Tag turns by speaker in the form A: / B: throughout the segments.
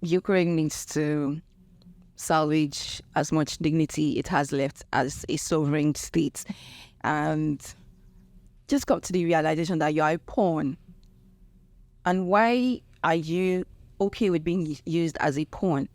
A: Ukraine needs to salvage as much dignity it has left as a sovereign state, and just come to the realization that you are a pawn. And why are you okay with being used as a pawn?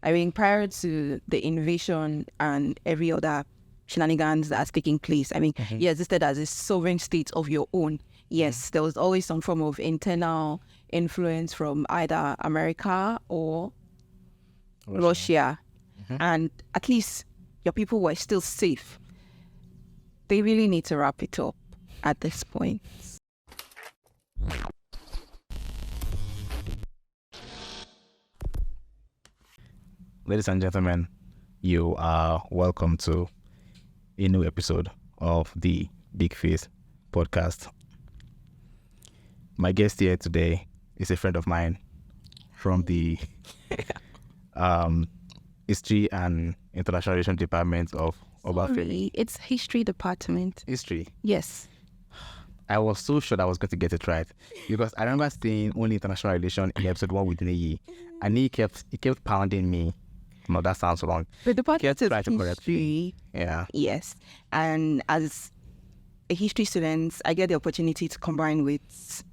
A: I mean, prior to the invasion and every other shenanigans that's taking place, I mean, you existed as a sovereign state of your own. Yes, there was always some form of internal influence from either America or Russia. And at least your people were still safe. They really need to wrap it up at this point.
B: Ladies and gentlemen, you are welcome to a new episode of the Big Faith podcast. My guest here today is a friend of mine from the History and International Relations Department of Obafemi.
A: It's history department.
B: History.
A: Yes.
B: I was so sure that I was going to get it right because I remember saying only international relation in episode 1 with Niyi, and he kept pounding me. No, that sounds wrong.
A: The department
B: Try
A: of
B: to correct
A: history.
B: Yeah.
A: Yes. And as a history student, I get the opportunity to combine with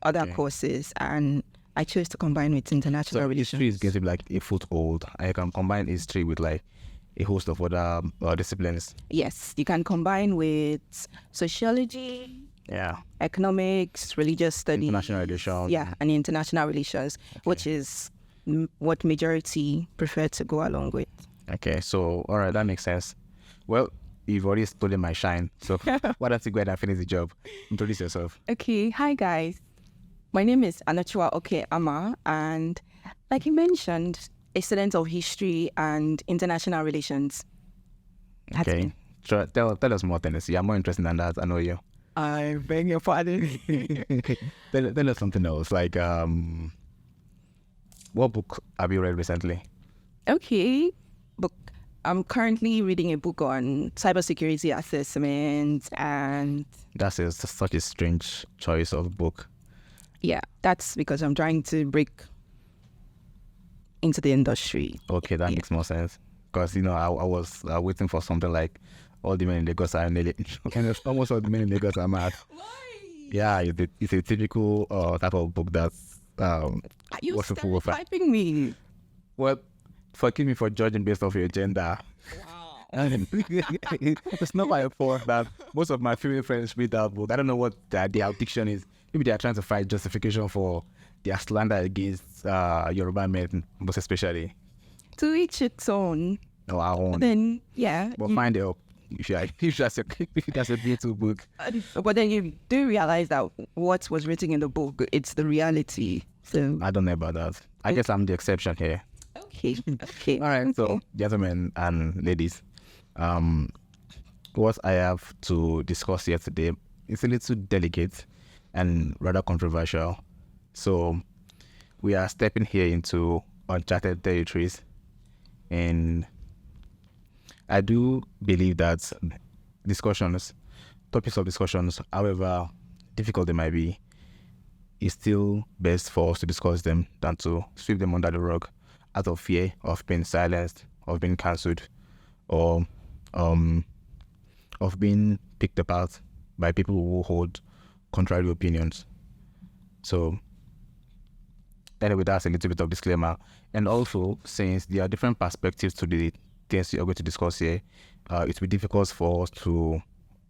A: other courses, and I chose to combine with international relations.
B: History is getting like a foothold. I can combine history with like a host of other disciplines.
A: Yes, you can combine with sociology, economics, religious studies,
B: international relations.
A: Yeah, and international relations, which is what majority prefer to go along with.
B: Okay, so all right, that makes sense. Well, you've already stolen my shine, so why don't you go ahead and finish the job? Introduce yourself.
A: Okay, hi guys. My name is Anachua Oke Ama, and like you mentioned, a student of history and international relations.
B: Okay, sure. Tell us more, Tennessee. I'm more interested than that. I know you.
A: I beg your pardon.
B: Tell us something else. Like, what book have you read recently?
A: Okay, book. I'm currently reading a book on cybersecurity assessment, and
B: That's such a strange choice of book.
A: Yeah, that's because I'm trying to break into the industry.
B: Okay, that makes more sense. Because, I was waiting for something like all the men in Lagos are nearly, and almost all the men in Lagos are mad.
A: Why?
B: Yeah, it's a typical type of book that's
A: Are you stereotyping me?
B: Well, forgive me for judging based off your gender.
A: Wow.
B: It's not my fault that most of my female friends read that book. I don't know what their addiction is. Maybe they are trying to find justification for their slander against Yoruba men, most especially.
A: To each its own.
B: No, I won't.
A: Then, yeah.
B: But find help if that's a beautiful book.
A: But then you do realize that what was written in the book, it's the reality. So
B: I don't know about that. I guess I'm the exception here.
A: Okay.
B: All right. So, gentlemen and ladies, what I have to discuss here today is a little delicate and rather controversial. So, we are stepping here into uncharted territories, and I do believe that topics of discussions, however difficult they might be, it's still best for us to discuss them than to sweep them under the rug out of fear of being silenced, of being cancelled, or of being picked apart by people who hold contrary opinions. So anyway, that's a little bit of disclaimer. And also, since there are different perspectives to the things you're going to discuss here, it will be difficult for us to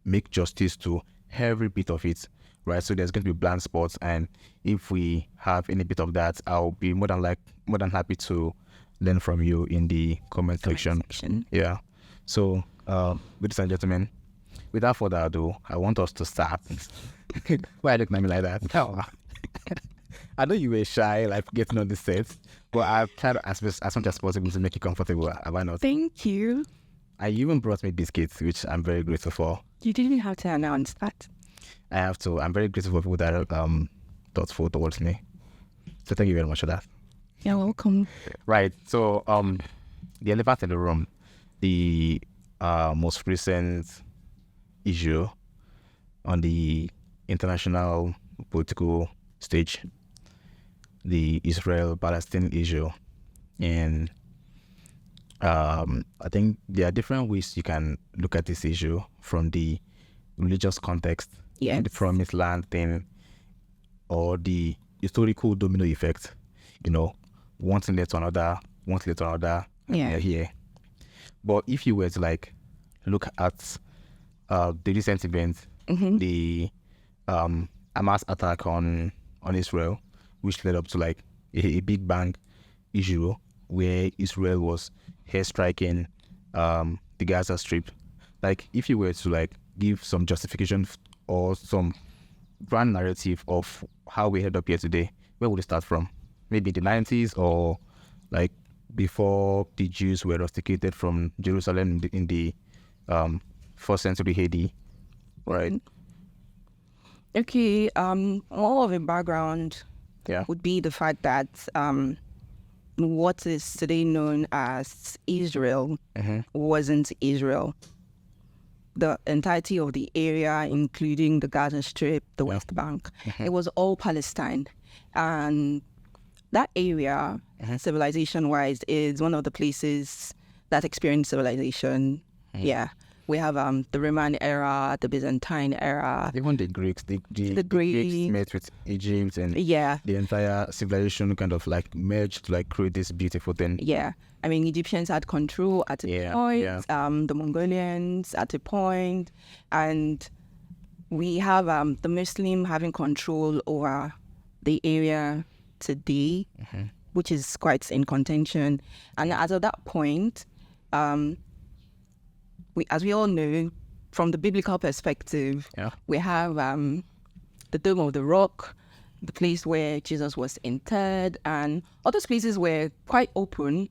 B: make justice to every bit of it, right? So there's going to be blind spots, and if we have any bit of that, I'll be more than happy to learn from you in the comment section. Yeah. So, ladies and gentlemen, without further ado, I want us to start. Why are you looking at me like that? I know you were shy, like getting on the set, but I've tried as much as possible to make you comfortable. Have I not?
A: Thank you.
B: I even brought me biscuits, which I'm very grateful for.
A: You didn't have to announce that.
B: I have to. I'm very grateful for people that are thoughtful towards me. So thank you very much for that.
A: You're welcome.
B: Right. So the elephant in the room, the most recent issue on the international political stage. the Israel-Palestine issue. And I think there are different ways you can look at this issue, from the religious context,
A: Yes.
B: the promised land thing, or the historical domino effect. One thing led to another, and
A: Yeah.
B: we are here. But if you were to like look at the recent event, the Hamas attack on Israel, which led up to like a big bang issue where Israel was airstriking the Gaza Strip. Like, if you were to like give some justification or some grand narrative of how we ended up here today, where would it start from? Maybe the 90s, or like before the Jews were rusticated from Jerusalem in the 1st century AD, right?
A: Okay. More of a background
B: Yeah.
A: would be the fact that what is today known as Israel wasn't Israel. The entirety of the area, including the Gaza Strip, the West Bank, it was all Palestine. And that area, civilization-wise, is one of the places that experienced civilization. Yeah. We have the Roman era, the Byzantine era.
B: Even the Greeks, the
A: Greeks
B: Greeks met with Egypt, and
A: Yeah.
B: the entire civilization kind of like merged to like create this beautiful thing.
A: Yeah. I mean, Egyptians had control at a point, the Mongolians at a point, and we have the Muslim having control over the area today, which is quite in contention. And as of that point, as we all know, from the biblical perspective, we have the Dome of the Rock, the place where Jesus was interred, and other places were quite open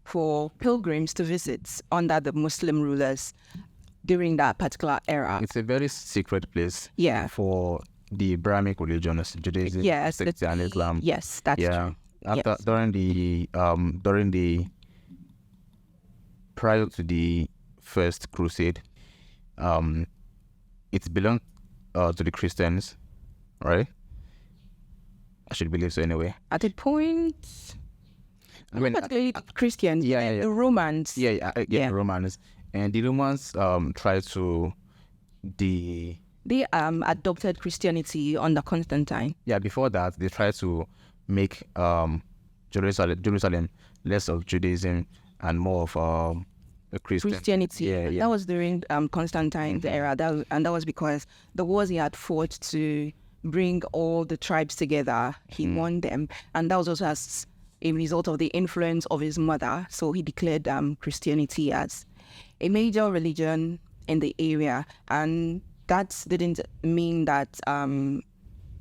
A: for pilgrims to visit under the Muslim rulers during that particular era.
B: It's a very secret place.
A: Yeah.
B: For the Abrahamic religions, Judaism,
A: Yes,
B: Christianity, and Islam.
A: Yes, that's true.
B: After
A: Yes.
B: during the prior to the First Crusade, it belonged to the Christians, right? I should believe so anyway.
A: At a point,
B: I mean,
A: particularly Christians,
B: yeah.
A: the Romans.
B: The Romans, and the Romans tried to
A: They adopted Christianity under Constantine.
B: before that they tried to make Jerusalem less of Judaism and more of
A: Christianity.
B: Yeah.
A: That was during Constantine's era, and that was because the wars he had fought to bring all the tribes together. He won them, and that was also as a result of the influence of his mother. So he declared Christianity as a major religion in the area, and that didn't mean that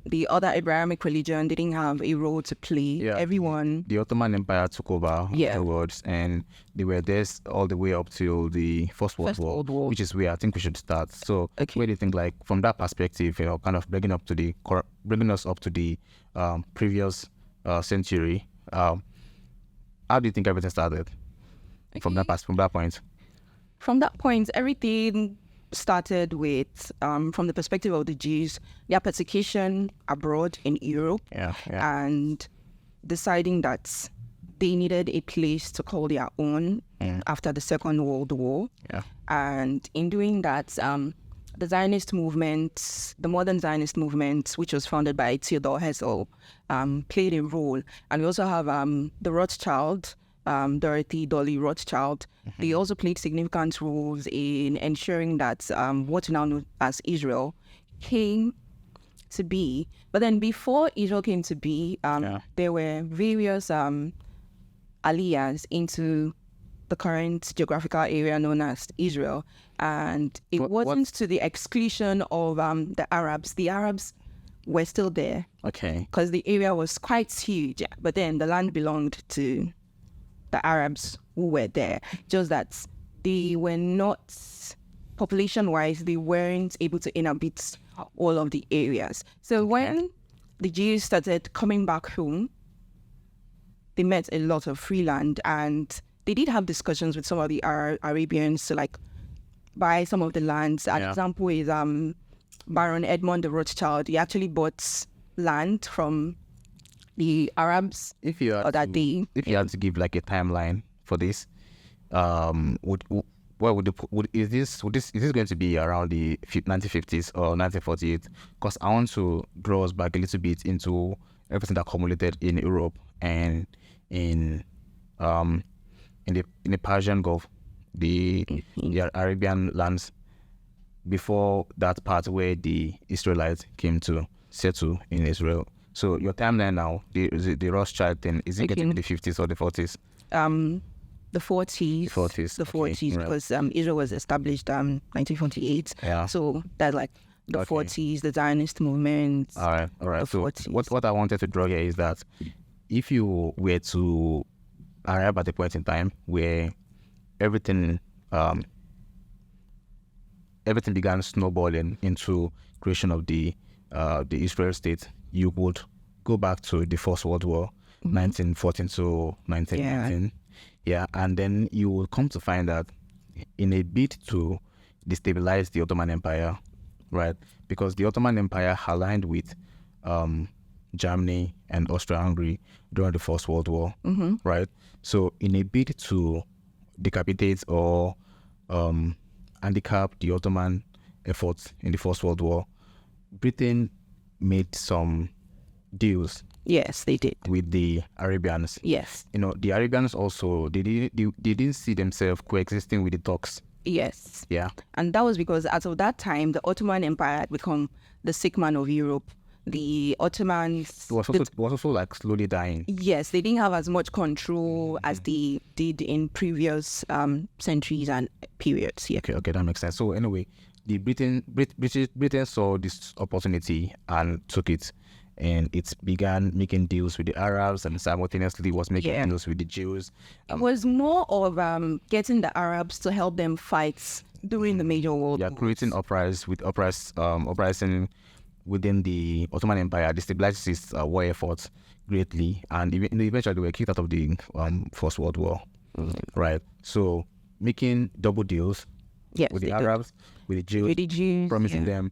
A: the other Abrahamic religion didn't have a role to play. Everyone.
B: The Ottoman Empire took over afterwards, and they were there all the way up till the First World War, which is where I think we should start. So, where do you think, like, from that perspective, kind of bringing us up to the previous century, how do you think everything started from that point?
A: From that point, everything started with, from the perspective of the Jews, their persecution abroad in Europe, and deciding that they needed a place to call their own after the Second World War. And in doing that, the Zionist movement, the modern Zionist movement, which was founded by Theodor Herzl, played a role. And we also have the Rothschild, Dorothy Dolly Rothschild. They also played significant roles in ensuring that what we now know as Israel came to be. But then before Israel came to be, there were various aliyahs into the current geographical area known as Israel. And it wasn't to the exclusion of the Arabs. The Arabs were still there.
B: Okay.
A: Because the area was quite huge. But then the land belonged to the Arabs who were there. Just that they were not, population-wise, they weren't able to inhabit all of the areas. So when the Jews started coming back home, they met a lot of free land, and they did have discussions with some of the Arabians to like buy some of the lands. An example is Baron Edmond de Rothschild. He actually bought land from the Arabs,
B: If you
A: or
B: had
A: that
B: to, if you had to give like a timeline for this, what would is this going to be around the 1950s or 1948? Because I want to draw us back a little bit into everything that accumulated in Europe and in the Persian Gulf, the Arabian lands, before that part where the Israelites came to settle in Israel. So your timeline now, the Rothschild thing, is it getting in the 50s or the 40s?
A: The 40s.
B: 40s,
A: The 40s,
B: right.
A: because Israel was established 1948.
B: Yeah.
A: So that's like the
B: Okay.
A: 40s, the Zionist movement.
B: All right.
A: The
B: So
A: 40s.
B: what I wanted to draw here is that if you were to arrive at a point in time where everything began snowballing into creation of the Israel state, you would go back to the First World War, 1914 to 1919. Yeah, and then you will come to find that in a bid to destabilize the Ottoman Empire, right? Because the Ottoman Empire aligned with Germany and Austria-Hungary during the First World War, right? So in a bid to decapitate or handicap the Ottoman efforts in the First World War, Britain made some deals
A: Yes, they did.
B: with the Arabians.
A: Yes.
B: The Arabians also, they didn't see themselves coexisting with the Turks.
A: Yes.
B: Yeah.
A: And that was because as of that time, the Ottoman Empire had become the sick man of Europe. The Ottomans...
B: It was also like slowly dying.
A: Yes, they didn't have as much control as they did in previous centuries and periods. Yeah.
B: Okay, that makes sense. So anyway, the Britain saw this opportunity and took it, and it began making deals with the Arabs, and simultaneously was making deals with the Jews.
A: It was more of getting the Arabs to help them fight during the major world wars.
B: Creating uprising within the Ottoman Empire destabilized its war efforts greatly, and eventually they were kicked out of the First World War. Right. So making double deals with the Arabs, with the Jews, promising them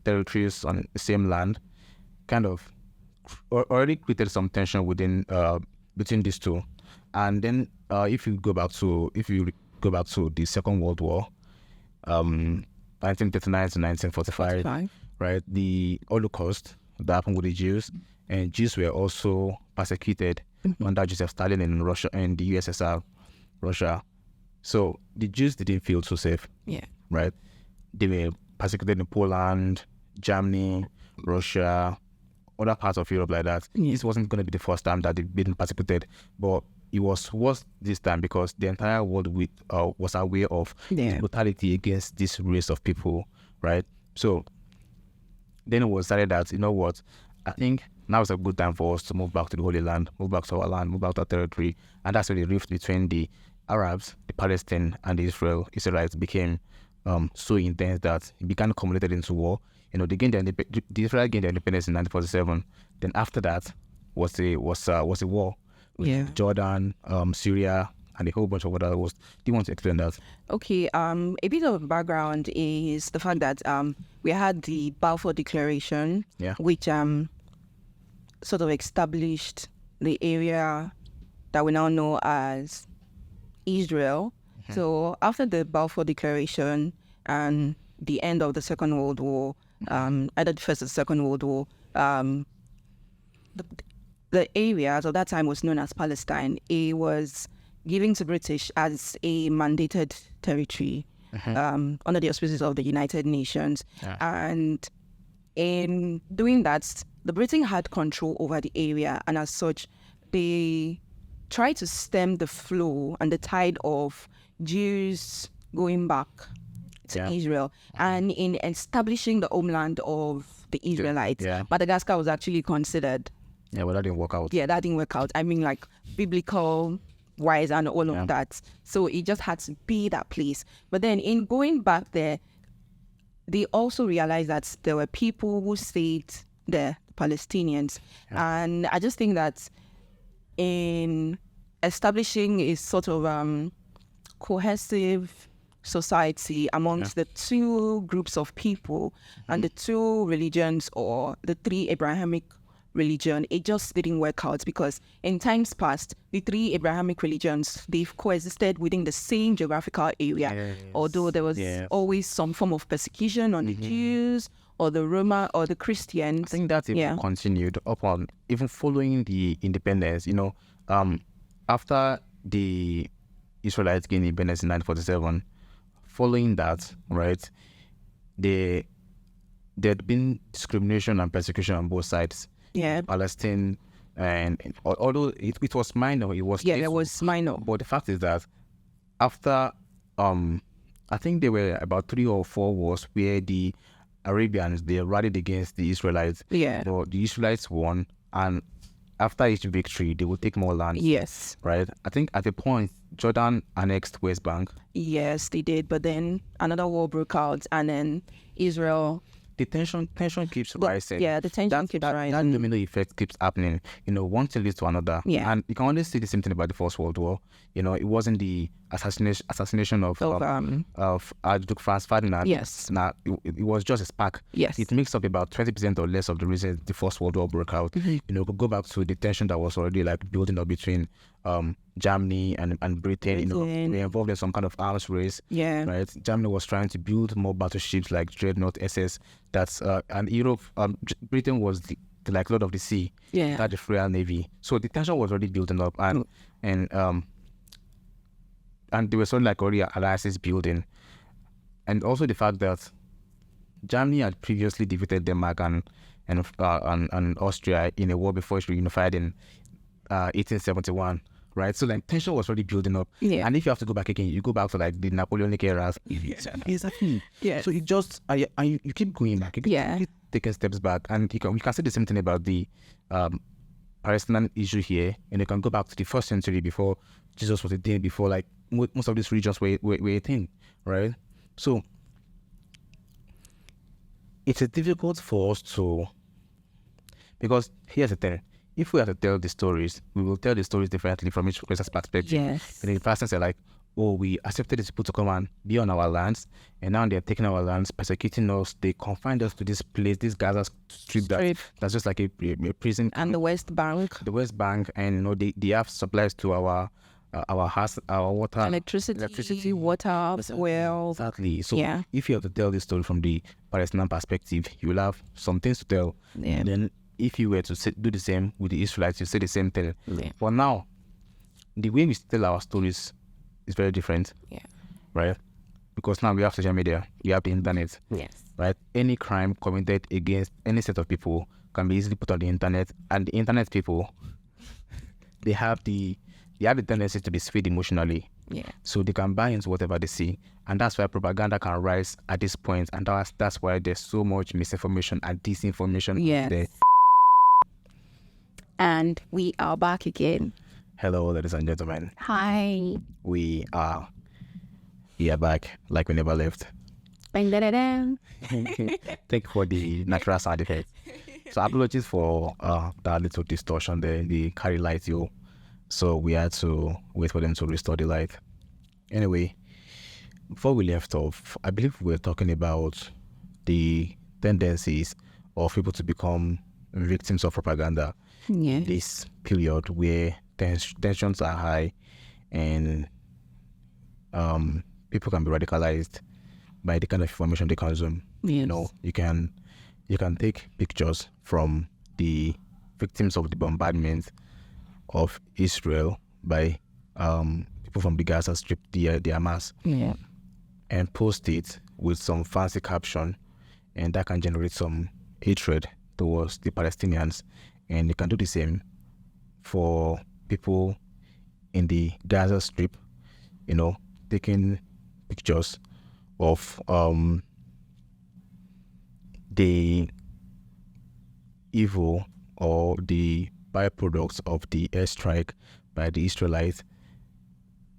B: territories on the same land, kind of already created some tension within between these two. And then if you go back to the Second World War, 1939 to 1945, right? The Holocaust that happened with the Jews, and Jews were also persecuted under Joseph Stalin in Russia and the USSR, Russia. So the Jews didn't feel so safe.
A: Yeah.
B: Right? They were persecuted in Poland, Germany, Russia, other parts of Europe like that.
A: Yeah.
B: This wasn't going to be the first time that they've been persecuted, but it was worse this time because the entire world was aware of the brutality against this race of people, right? So then it was decided that, you know what, I think now is a good time for us to move back to the Holy Land, move back to our land, move back to our territory. And that's where the rift between the Arabs, the Palestinians, and the Israelites became so intense that it began accumulated into war. The Israel gained their independence in 1947. Then after that was a war with Jordan, Syria, and a whole bunch of other wars. Do you want to explain that?
A: Okay. A bit of background is the fact that we had the Balfour Declaration, which sort of established the area that we now know as Israel. So after the Balfour Declaration and the end of the Second World War, either the First or Second World War, the area at that time was known as Palestine. It was given to British as a mandated territory under the auspices of the United Nations. And in doing that, the Britain had control over the area, and as such, they tried to stem the flow and the tide of Jews going back to Israel. And in establishing the homeland of the Israelites, Madagascar was actually considered.
B: Yeah, well, that didn't work out.
A: Yeah, that didn't work out. I mean, like, biblical wise and all of that. So it just had to be that place. But then in going back there, they also realized that there were people who stayed there, Palestinians. And I just think that in establishing a sort of cohesive society amongst the two groups of people and the two religions or the three Abrahamic religion, it just didn't work out because in times past, the three Abrahamic religions, they've coexisted within the same geographical area.
B: Yes.
A: Although there was always some form of persecution on the Jews or the Roma or the Christians.
B: I think that even continued upon even following the independence. After the Israelites gained independence in 1947, following that, right, there had been discrimination and persecution on both sides.
A: Yeah.
B: Palestine, and although it was minor, it was
A: it was minor.
B: But the fact is that after I think there were about 3 or 4 wars where the Arabians, they rallied against the Israelites.
A: Yeah.
B: But the Israelites won, and after each victory, they would take more land.
A: Yes.
B: Right? I think at a point, Jordan annexed West Bank.
A: Yes, they did. But then another war broke out, and then Israel...
B: The tension keeps rising.
A: Yeah, the tension keeps rising.
B: That domino effect keeps happening. One thing leads to another.
A: Yeah.
B: And you can only see the same thing about the First World War. It wasn't the assassination of Archduke Franz Ferdinand.
A: Yes.
B: It was just a spark.
A: Yes.
B: It makes up about 20% or less of the reasons the First World War broke out. Go back to the tension that was already building up between Germany and Britain. They involved in some kind of arms race.
A: Yeah.
B: Right. Germany was trying to build more battleships like Dreadnought SS. And Europe, Britain was the Lord of the Sea.
A: Yeah.
B: That the Royal Navy. So the tension was already building up, and there was already alliances building, and also the fact that Germany had previously defeated Denmark and Austria in a war before it reunified in 1871. Right, so tension was already building up, and if you have to go back again, you go back to the Napoleonic eras. Exactly.
A: Yeah.
B: So you just you keep going back. You keep taking steps back, and we can say the same thing about the Palestinian issue here. And you can go back to the 1st century before Jesus was a thing, before most of these regions were a thing, right? So it's difficult for us to, because here's the thing. If we have to tell the stories, we will tell the stories differently from each person's perspective.
A: Yes.
B: And the person said we accepted these people to come and be on our lands, and now they're taking our lands, persecuting us. They confined us to this place, this Gaza Strip that's just like a prison.
A: And the West Bank.
B: The West Bank, and they have supplies to our house, our water,
A: electricity, water, fuel.
B: Exactly. So if you have to tell this story from the Palestinian perspective, you will have some things to tell.
A: Yeah.
B: And then if you were to do the same with the Israelites, you say the same thing.
A: Yeah.
B: But now, the way we tell our stories is very different.
A: Yeah.
B: Right? Because now we have social media, we have the internet.
A: Yes.
B: Right? Any crime committed against any set of people can be easily put on the internet, and the internet people, they have the tendency to be swayed emotionally.
A: Yeah.
B: So they can buy into whatever they see, and that's why propaganda can rise at this point, and that's why there's so much misinformation and disinformation there.
A: And we are back again.
B: Hello, ladies and gentlemen.
A: Hi.
B: We are back like we never left.
A: Bang, da, da, da.
B: Thank you for the natural sound effect. So apologies for that little distortion there, the carry light, so we had to wait for them to restore the light. Anyway, before we left off, I believe we were talking about the tendencies of people to become victims of propaganda.
A: Yes.
B: This period where tensions are high, and people can be radicalized by the kind of information they consume.
A: Yes.
B: You can take pictures from the victims of the bombardment of Israel by people from the Gaza Strip, the Hamas, and post it with some fancy caption, and that can generate some hatred towards the Palestinians. And you can do the same for people in the Gaza Strip, taking pictures of the evil or the byproducts of the airstrike by the Israelites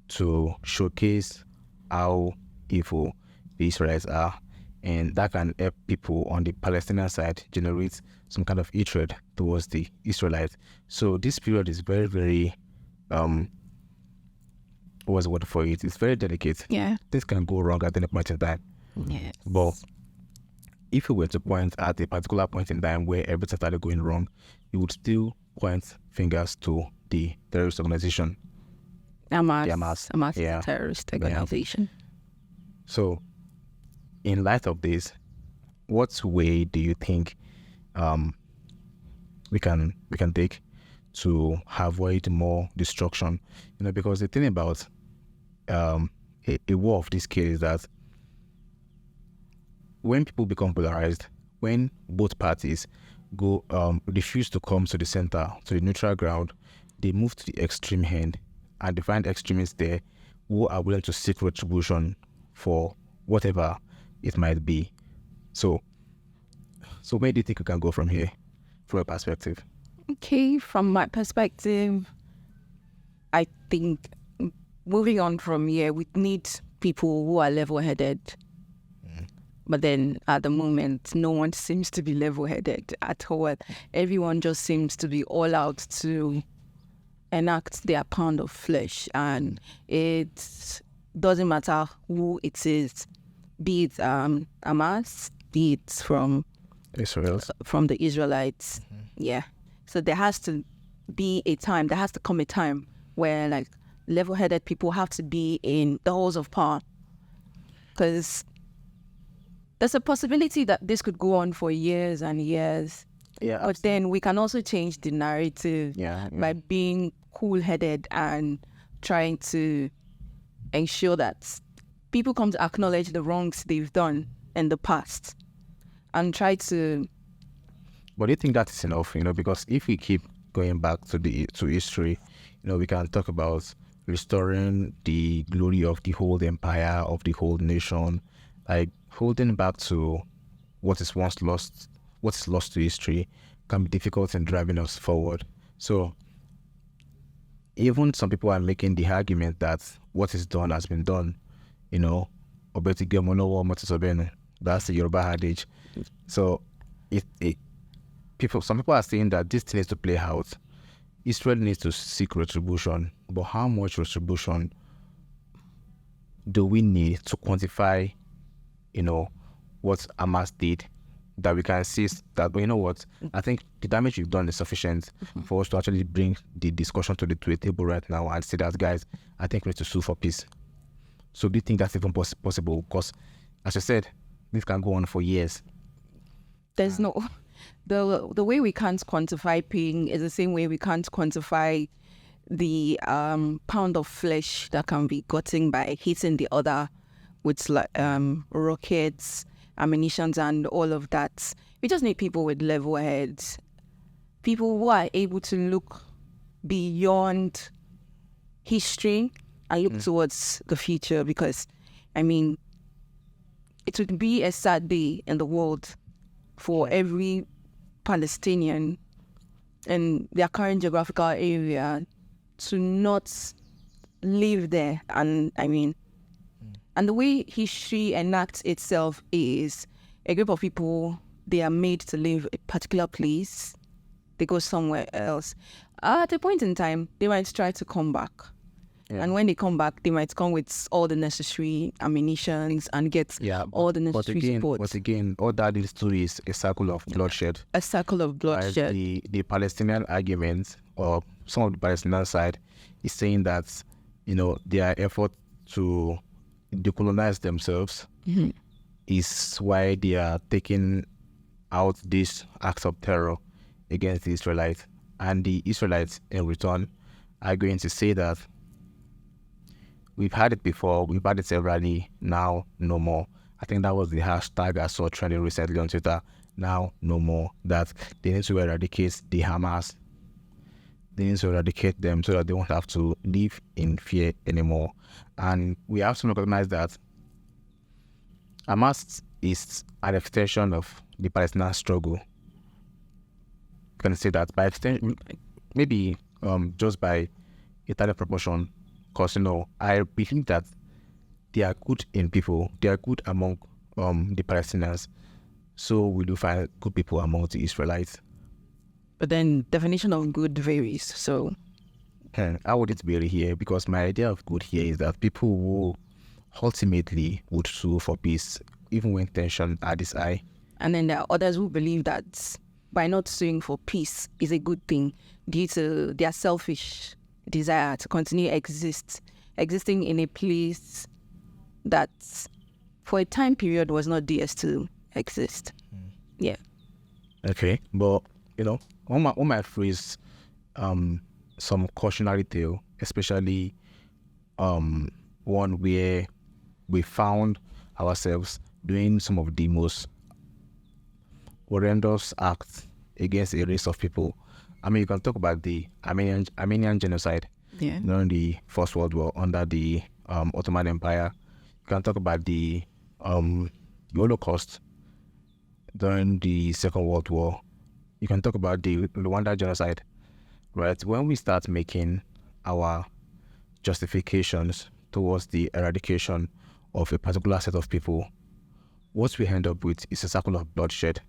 B: to showcase how evil the Israelites are. And that can help people on the Palestinian side generate some kind of hatred towards the Israelites. So this period is very, very, what's the word for it? It's very delicate.
A: Yeah.
B: This can go wrong at any point in time.
A: Yes.
B: But if you were to point at a particular point in time where everything started going wrong, you would still point fingers to the terrorist organization.
A: Hamas is
B: Yeah.
A: a terrorist organization.
B: So, in light of this, what way do you think we can take to avoid more destruction? Because the thing about a war of this scale is that when people become polarized, when both parties go refuse to come to the center, to the neutral ground, they move to the extreme end, and they find extremists there who are willing to seek retribution for whatever it might be. So where do you think we can go from here, from a perspective?
A: Okay, from my perspective, I think moving on from here, we need people who are level-headed. But then at the moment, no one seems to be level-headed at all. Everyone just seems to be all out to enact their pound of flesh. And it doesn't matter who it is, be it Hamas, be it from the Israelites. Yeah. So there has to be a time, there has to come a time where like level-headed people have to be in the halls of power. Because there's a possibility that this could go on for years and years.
B: Yeah.
A: But then we can also change the narrative by being cool-headed and trying to ensure that people come to acknowledge the wrongs they've done in the past and try to...
B: But do you think that is enough? Because if we keep going back to history, we can talk about restoring the glory of the whole empire, of the whole nation, like holding back to what is lost to history can be difficult in driving us forward. So even some people are making the argument that what is done has been done. That's the Yoruba adage. So some people are saying that this thing needs to play out. Israel needs to seek retribution, but how much retribution do we need to quantify what Hamas did, that we can see that, you know what, I think the damage we've done is sufficient for us to actually bring the discussion to a table right now and say that, guys, I think we need to sue for peace. So do you think that's even possible? Because, as I said, this can go on for years.
A: There's no... The way we can't quantify pain is the same way we can't quantify the pound of flesh that can be gotten by hitting the other with rockets, ammunitions, and all of that. We just need people with level heads, people who are able to look beyond history and look towards the future, because, I mean, it would be a sad day in the world for every Palestinian in their current geographical area to not live there. And I mean, and the way history enacts itself is a group of people, they are made to live a particular place, they go somewhere else. At a point in time, they might try to come back. Yeah. And when they come back, they might come with all the necessary ammunitions and get all the necessary support.
B: But again, all that leads to is a circle of bloodshed.
A: A circle of bloodshed.
B: The Palestinian argument, or some of the Palestinian side, is saying that, their effort to decolonize themselves is why they are taking out these acts of terror against the Israelites. And the Israelites, in return, are going to say that we've had it before, we've had it severally, now no more. I think that was the hashtag I saw trending recently on Twitter, now no more, that they need to eradicate the Hamas. They need to eradicate them so that they won't have to live in fear anymore. And we have to recognize that Hamas is an extension of the Palestinian struggle. You can say that by extension, maybe just by a tiny proportion, because I believe that they are good in people, they are good among the Palestinians, so we do find good people among the Israelites.
A: But then definition of good varies, so
B: how would it vary here? Because my idea of good here is that people who ultimately would sue for peace, even when tension are this high.
A: And then there are others who believe that by not suing for peace is a good thing due to their selfish desire to continue existing in a place that for a time period was not theirs to exist. Yeah.
B: Okay, but one might phrase some cautionary tale, especially one where we found ourselves doing some of the most horrendous acts against a race of people. I mean, you can talk about the Armenian genocide during the First World War under the Ottoman Empire. You can talk about the Holocaust during the Second World War. You can talk about the Rwanda genocide, right? When we start making our justifications towards the eradication of a particular set of people, what we end up with is a cycle of bloodshed.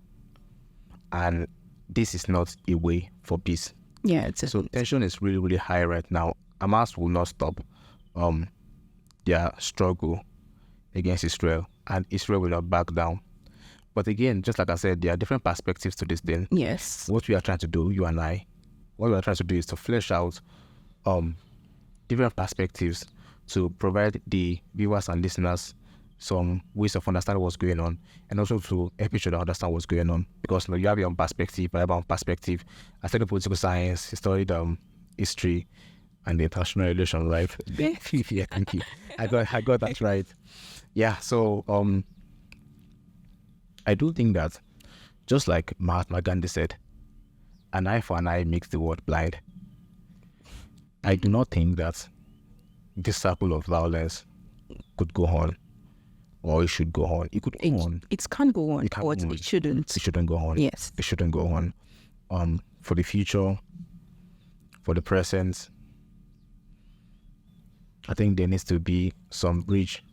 B: And this is not a way for peace.
A: Yeah.
B: So tension is really, really high right now. Hamas will not stop their struggle against Israel, and Israel will not back down. But again, just like I said, there are different perspectives to this thing.
A: Yes.
B: What we are trying to do, you and I, what we are trying to do is to flesh out different perspectives to provide the viewers and listeners some ways of understanding what's going on, and also to help each other understand what's going on. Because you have your own perspective, I have my own perspective. I studied political science, I studied history and the international relations, right? Yeah, thank you. I got that right. Yeah, so I do think that, just like Mahatma Gandhi said, an eye for an eye makes the world blind. I do not think that this cycle of violence could go on, or it should go on. It could go on.
A: It can't go on,
B: It can't
A: or
B: go on.
A: it shouldn't.
B: It shouldn't go on.
A: Yes.
B: It shouldn't go on. For the future, for the present, I think there needs to be some bridge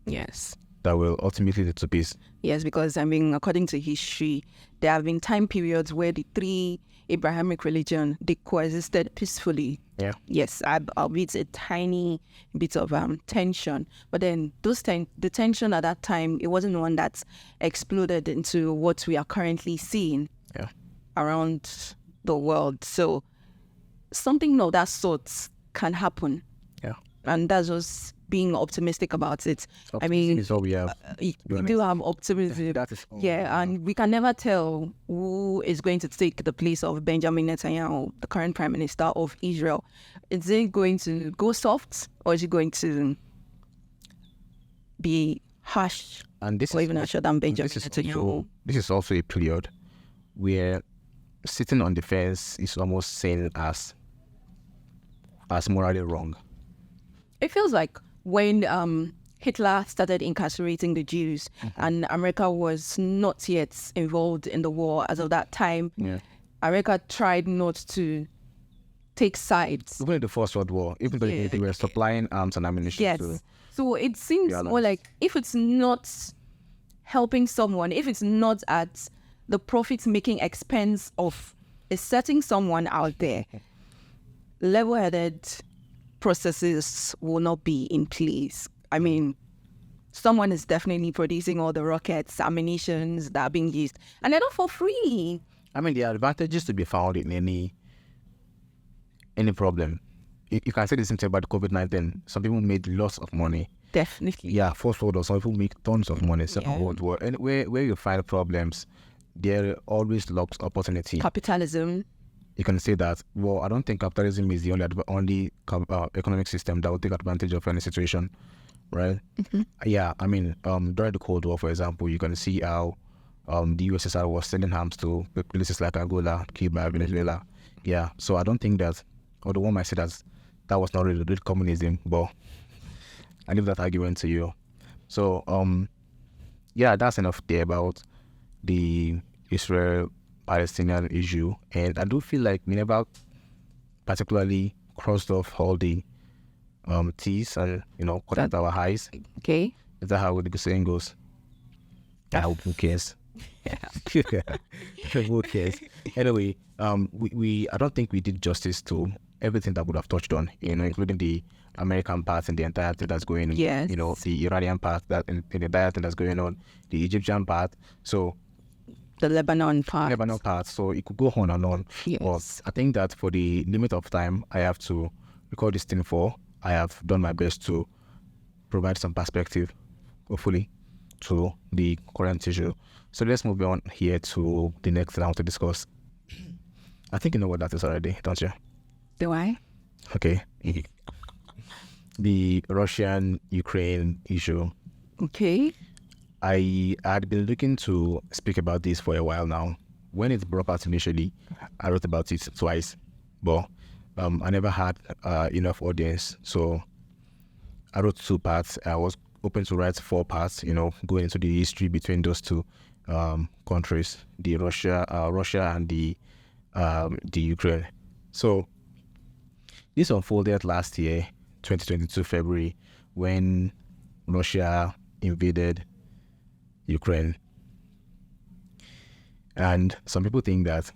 A: Yes.
B: that will ultimately lead to peace.
A: Yes, because according to history, there have been time periods where the three Abrahamic religions, they coexisted peacefully.
B: Yeah.
A: Yes, albeit a tiny bit of tension, but then the tension at that time, it wasn't one that exploded into what we are currently seeing around the world. So something of that sort can happen.
B: Yeah.
A: And that's just being optimistic about it.
B: Optimism is all we have.
A: We do have optimism.
B: That is all.
A: Yeah, and we can never tell who is going to take the place of Benjamin Netanyahu, the current prime minister of Israel. Is it going to go soft, or is it going to be harsh,
B: And this
A: or
B: is
A: even harsher than Benjamin
B: this is
A: Netanyahu?
B: this is also a period where sitting on the fence is almost seen as morally wrong.
A: It feels like when Hitler started incarcerating the Jews, and America was not yet involved in the war as of that time, America tried not to take sides.
B: Even in the First World War, even though they were supplying arms and ammunition.
A: Yes. So it seems more like if it's not helping someone, if it's not at the profit-making expense of setting someone out there, level-headed processes will not be in place. I mean, someone is definitely producing all the rockets, ammunitions that are being used, and they're not for free.
B: I mean, there are advantages to be found in any problem. You can say the same thing about COVID-19. Some people made lots of money.
A: Definitely.
B: Yeah, First World War, some people make tons of money. Second World War. And where you find problems, there always looks opportunity.
A: Capitalism.
B: You can say that. Well, I don't think capitalism is the only economic system that will take advantage of any situation, right? Yeah, I mean, during the Cold War, for example, you can see how the USSR was sending arms to places like Angola, Cuba, Venezuela. Yeah, so I don't think that, although one might say that was not really real communism, but I leave that argument to you. So, yeah, that's enough there about the Israel-Palestinian issue. And I do feel like we never particularly crossed off all the T's and, caught our highs.
A: Okay.
B: Is that how the saying goes? Who cares? Who cares? Anyway, I don't think we did justice to everything that would have touched on, including the American part and the entire thing that's going on.
A: Yes.
B: The Iranian part, that in the entire thing that's going on, the Egyptian part. So
A: The Lebanon part.
B: Lebanon part. So it could go on and on.
A: Yes.
B: But I think that for the limit of time I have to record this thing for, I have done my best to provide some perspective, hopefully, to the current issue. So let's move on here to the next thing I want to discuss. I think you know what that is already, don't you?
A: Do I?
B: Okay. The Russian-Ukraine issue.
A: Okay.
B: I had been looking to speak about this for a while now. When it broke out initially, I wrote about it twice, but I never had enough audience, so I wrote 2 parts. I was open to write 4 parts, going into the history between those two countries, the Russia and the Ukraine. So this unfolded last year, 2022 February, when Russia invaded Ukraine. And some people think that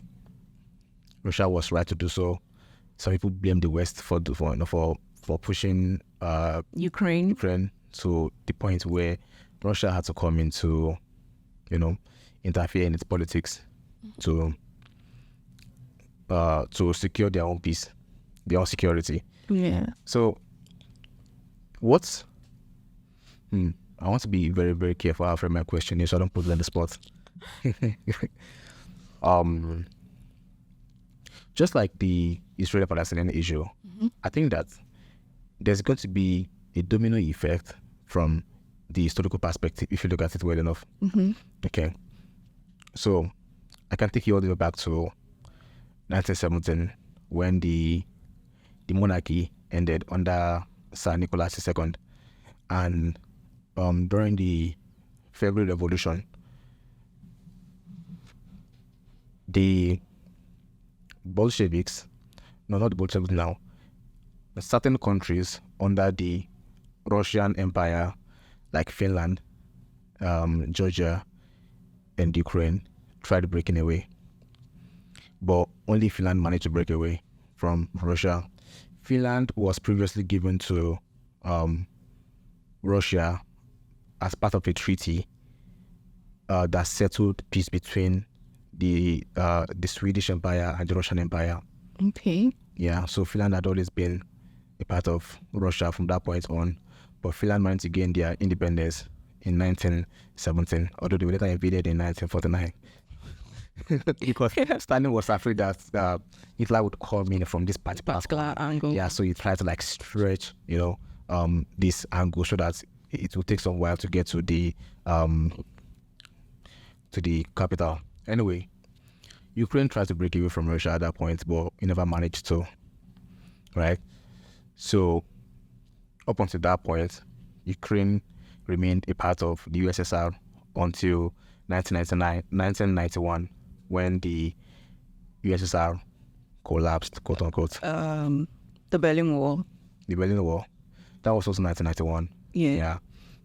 B: Russia was right to do so. Some people blame the West for pushing
A: Ukraine
B: to the point where Russia had to come in to, interfere in its politics to secure their own peace, their own security.
A: Yeah.
B: So, I want to be very, very careful how I frame my question here so I don't put it on the spot. Just like the Israeli-Palestine issue, I think that there's going to be a domino effect from the historical perspective if you look at it well enough. Okay. So I can take you all the way back to 1917 when the monarchy ended under Tsar Nicholas II, and during the February Revolution, the Bolsheviks, no, not the Bolsheviks now, certain countries under the Russian Empire, like Finland, Georgia, and Ukraine, tried breaking away. But only Finland managed to break away from Russia. Finland was previously given to Russia as part of a treaty that settled peace between the Swedish Empire and the Russian Empire.
A: Okay.
B: Yeah, so Finland had always been a part of Russia from that point on, but Finland managed to gain their independence in 1917, although they were later invaded in 1949. Because Stalin was afraid that Hitler would come in from this
A: particular angle.
B: Yeah, so he tried to stretch, this angle so that it will take some while to get to the capital. Anyway, Ukraine tried to break away from Russia at that point, but it never managed to. Right? So up until that point, Ukraine remained a part of the USSR until 1991, when the USSR collapsed, quote unquote.
A: The Berlin Wall.
B: The Berlin Wall. That was also 1991.
A: Yeah.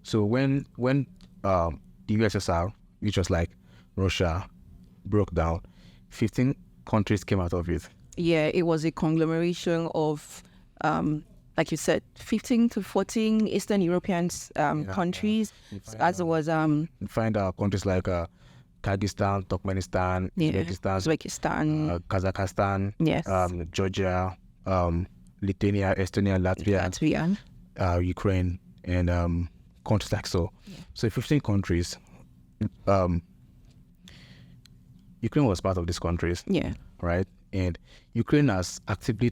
B: So when the USSR, which was like Russia, broke down, 15 countries came out of it.
A: Yeah, it was a conglomeration of, like you said, 15 to 14 Eastern European countries. As it was...
B: You find countries like Kyrgyzstan, Turkmenistan,
A: Uzbekistan,
B: Kazakhstan,
A: yes,
B: Georgia, Lithuania, Estonia, Latvia, Ukraine, and countries like so. Yeah. So 15 countries. Ukraine was part of these countries.
A: Yeah.
B: Right? And Ukraine has actively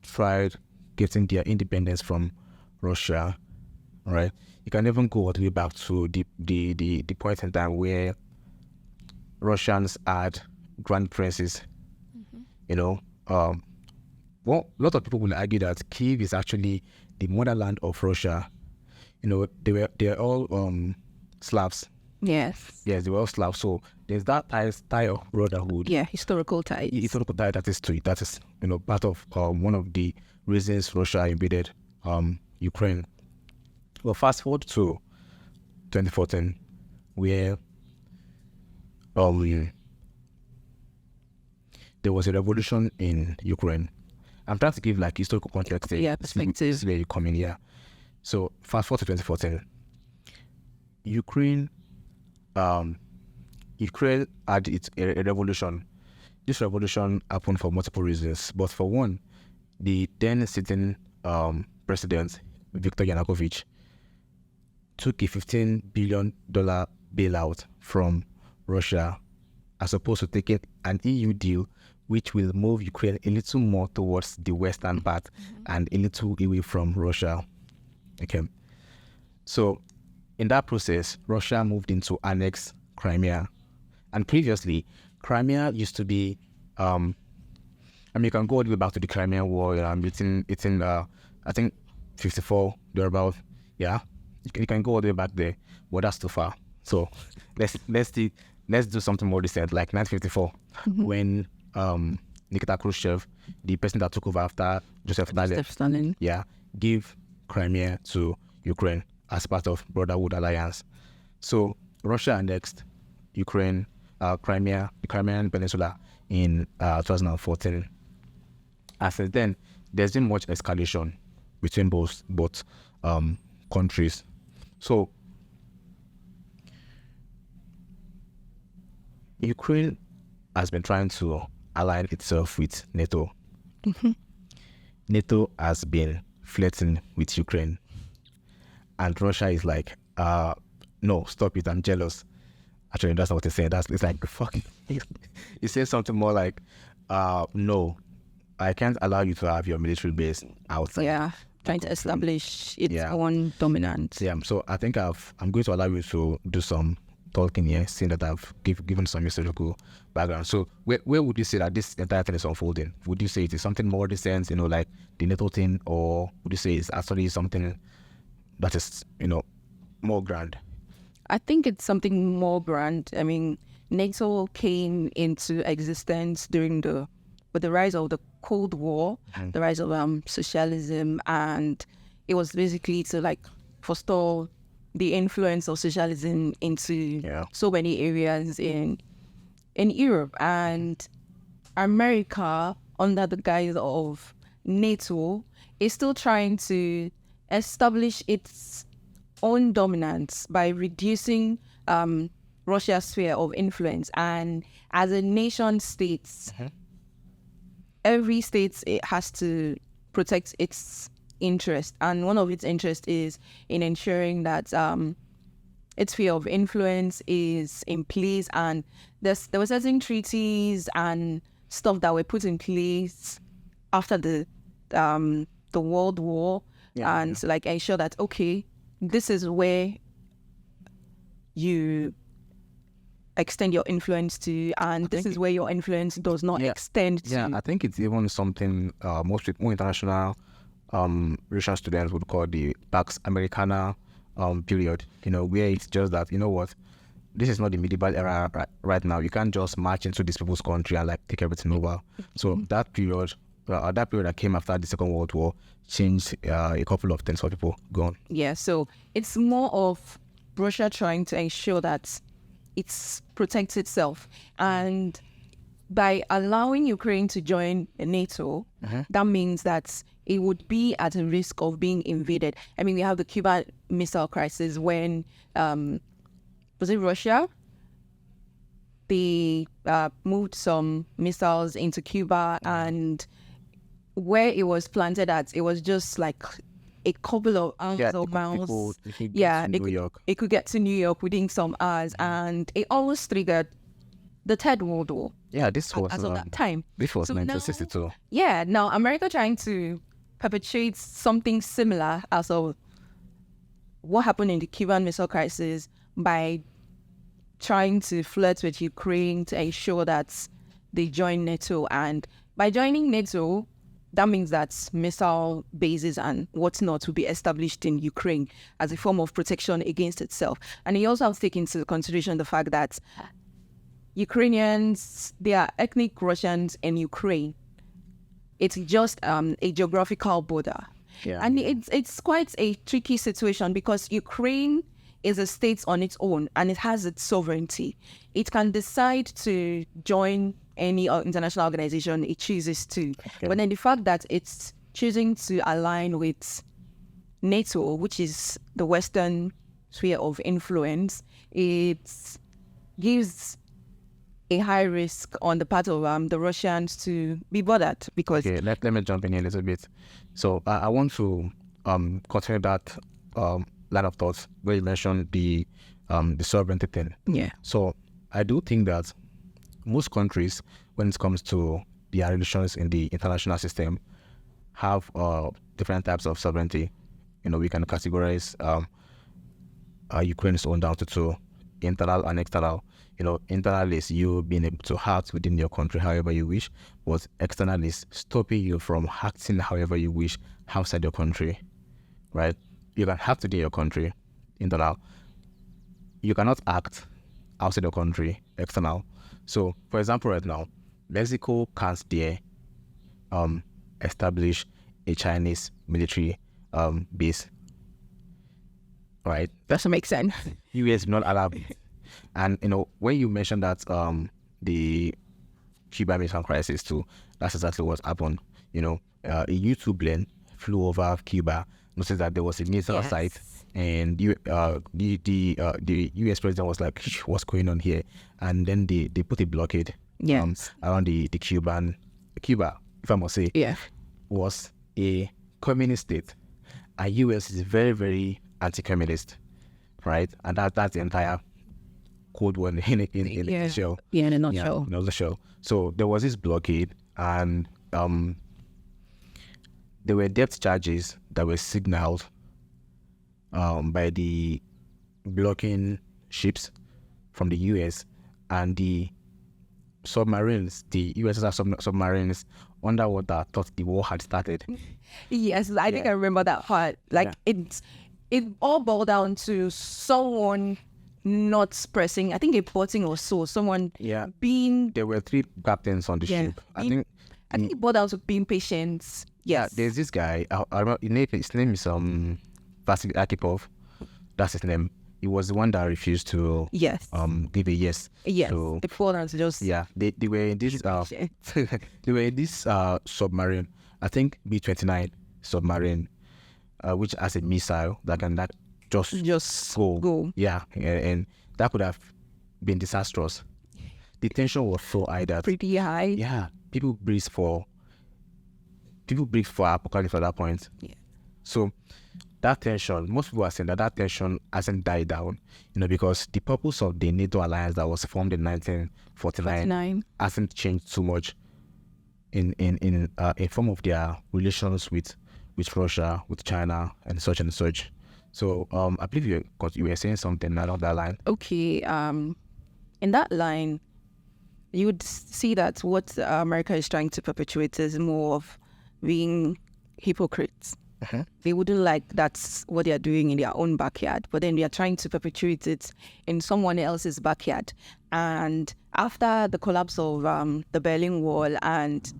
B: tried getting their independence from Russia. Right? You can even go all the way back to the point in time where Russians had grand princes. Well, a lot of people will argue that Kyiv is actually the motherland of Russia. They're all Slavs.
A: Yes.
B: Yes, they were all Slavs. So there's that tie of brotherhood.
A: Yeah, historical ties.
B: Historical tie that is to it. That is, part of one of the reasons Russia invaded Ukraine. Well, fast forward to 2014, where there was a revolution in Ukraine. I'm trying to give historical context.
A: Yeah, perspective.
B: See where you come in here. So fast forward to 2014, Ukraine Ukraine had a revolution. This revolution happened for multiple reasons, but for one, the then sitting president Viktor Yanukovych took a $15 billion bailout from Russia, as opposed to taking an EU deal which will move Ukraine a little more towards the western part and a little away from Russia. Okay. So in that process, Russia moved into annex Crimea. And previously, Crimea used to be, you can go all the way back to the Crimean War. It's in I think, 54, thereabout. Yeah, you can go all the way back there, but that's too far. So let's do something more recent, like 1954, when Nikita Khrushchev, the person that took over after Joseph Stalin, gave Crimea to Ukraine as part of Brotherhood Alliance. So Russia annexed Ukraine, Crimea, the Crimean Peninsula in 2014. And since then, there's been much escalation between both countries. So Ukraine has been trying to align itself with NATO. NATO has been flirting with Ukraine, and Russia is like, no, stop it, I'm jealous. Actually, that's not what he said. It's like, fuck. He says something more like, no, I can't allow you to have your military base outside.
A: Yeah, trying to establish its own dominance.
B: Yeah, so I think I'm going to allow you to do some talking here, seeing that I've given some historical background. So where would you say that this entire thing is unfolding? Would you say it is something more recent, like the NATO thing, or would you say it's actually something that is, more grand?
A: I think it's something more grand. I mean, NATO came into existence with the rise of the Cold War, the rise of socialism, and it was basically to forestall the influence of socialism into so many areas in Europe. And America, under the guise of NATO, is still trying to establish its own dominance by reducing Russia's sphere of influence. And as a nation state, every state has to protect its interest, and one of its interests is in ensuring that its sphere of influence is in place. And there were certain treaties and stuff that were put in place after the World War, to ensure that this is where you extend your influence to, and this is where your influence does not extend to.
B: Yeah, I think it's even something most international Russian students would call the Pax Americana period, where it's just that, this is not the medieval era right now. You can't just march into these people's country and take everything over. So that period that came after the Second World War changed a couple of things for people. Go on.
A: Yeah, so it's more of Russia trying to ensure that it protects itself. And by allowing Ukraine to join NATO, that means that it would be at a risk of being invaded. I mean, we have the Cuban Missile Crisis when, was it Russia? They moved some missiles into Cuba, and where it was planted at, it was just a couple of hours or miles. It could get to New York within some hours, and it almost triggered the Third World War.
B: Yeah, this was
A: as of that time.
B: This was 1962.
A: Now America trying to perpetrate something similar as of what happened in the Cuban Missile Crisis by trying to flirt with Ukraine to ensure that they join NATO. And by joining NATO, that means that missile bases and whatnot will be established in Ukraine as a form of protection against itself. And you also have to take into consideration the fact that Ukrainians, they are ethnic Russians in Ukraine. It's just a geographical border.
B: Yeah.
A: And it's quite a tricky situation because Ukraine is a state on its own and it has its sovereignty. It can decide to join any international organization it chooses to. Okay. But then the fact that it's choosing to align with NATO, which is the Western sphere of influence, it gives a high risk on the part of the Russians to be bothered because
B: Okay, let me jump in here a little bit. So I want to continue that line of thoughts where you mentioned the sovereignty thing.
A: yeah,
B: So I do think that most countries, when it comes to their relations in the international system, have different types of sovereignty. We can categorize Ukraine's own down to two: internal and external. Internal is you being able to act within your country however you wish, but external is stopping you from acting however you wish outside your country, right? You can act within your country, internal. You cannot act outside your country, external. So, for example, right now, Mexico can't dare establish a Chinese military base, right?
A: doesn't make sense.
B: US not allowed it. And when you mentioned that the Cuban Missile Crisis too, that's exactly what happened. A U-2 plane flew over Cuba, noticed that there was a missile site, and the US president was like, "What's going on here?" And then they put a blockade around the Cuba, if I must say, was a communist state, and US is very, very anti-communist, right? And that's the entire Cold War in a nutshell.
A: Yeah, in a nutshell.
B: In a nutshell. So there was this blockade, and there were depth charges that were signaled by the blocking ships from the US, and the submarines, the USSR submarines underwater thought the war had started.
A: Yes, I think I remember that part. Like it all boiled down to someone not pressing. I think a plotting or so. Someone being.
B: There were 3 captains on the ship. I think
A: it boiled down to being patient. Yes.
B: Yeah, there's this guy. I remember his name is Vasily Akipov. That's his name. He was the one that refused to give a yes.
A: Yes.
B: So,
A: the boiled down to just
B: they were in this they were in this submarine. I think B-29 submarine, which has a missile that can just go. Yeah, and that could have been disastrous. The tension was so high that
A: pretty high.
B: Yeah, people breathed for apocalypse at that point.
A: Yeah.
B: So that tension, most people are saying that tension hasn't died down, because the purpose of the NATO alliance that was formed in 1949 hasn't changed too much in form of their relations with Russia, with China, and such and such. So I believe you were saying something along that line.
A: Okay. In that line, you would see that what America is trying to perpetuate is more of being hypocrites.
B: Uh-huh.
A: They wouldn't like that's what they are doing in their own backyard, but then they are trying to perpetuate it in someone else's backyard. And after the collapse of the Berlin Wall and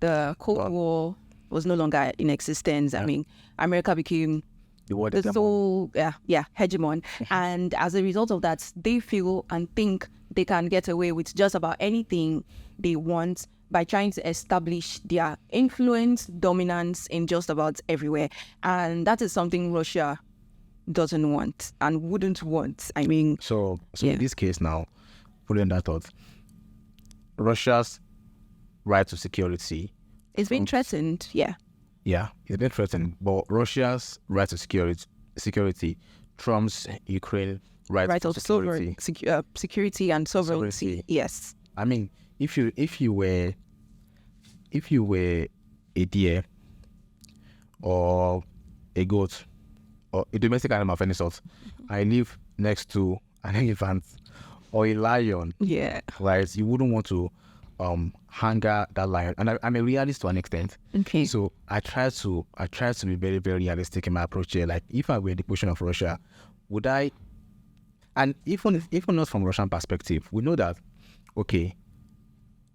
A: the Cold War was no longer in existence, I mean, America became the sole hegemon. And as a result of that, they feel and think they can get away with just about anything they want by trying to establish their influence, dominance in just about everywhere. And that is something Russia doesn't want and wouldn't want. I mean...
B: So in this case now, putting that thought, Russia's right to security...
A: It's been threatened, Yeah,
B: it's been threatened. But Russia's right to security trumps Ukraine's right to security.
A: Security and sovereignty. Yes.
B: I mean, if you were a deer or a goat or a domestic animal of any sort, I live next to an elephant or a lion.
A: Yeah.
B: Right, you wouldn't want to hunger that lion. And I'm a realist to an extent.
A: Okay.
B: So I try to be very, very realistic in my approach here. Like, if I were in the position of Russia, would I? And even not from Russian perspective, we know that okay,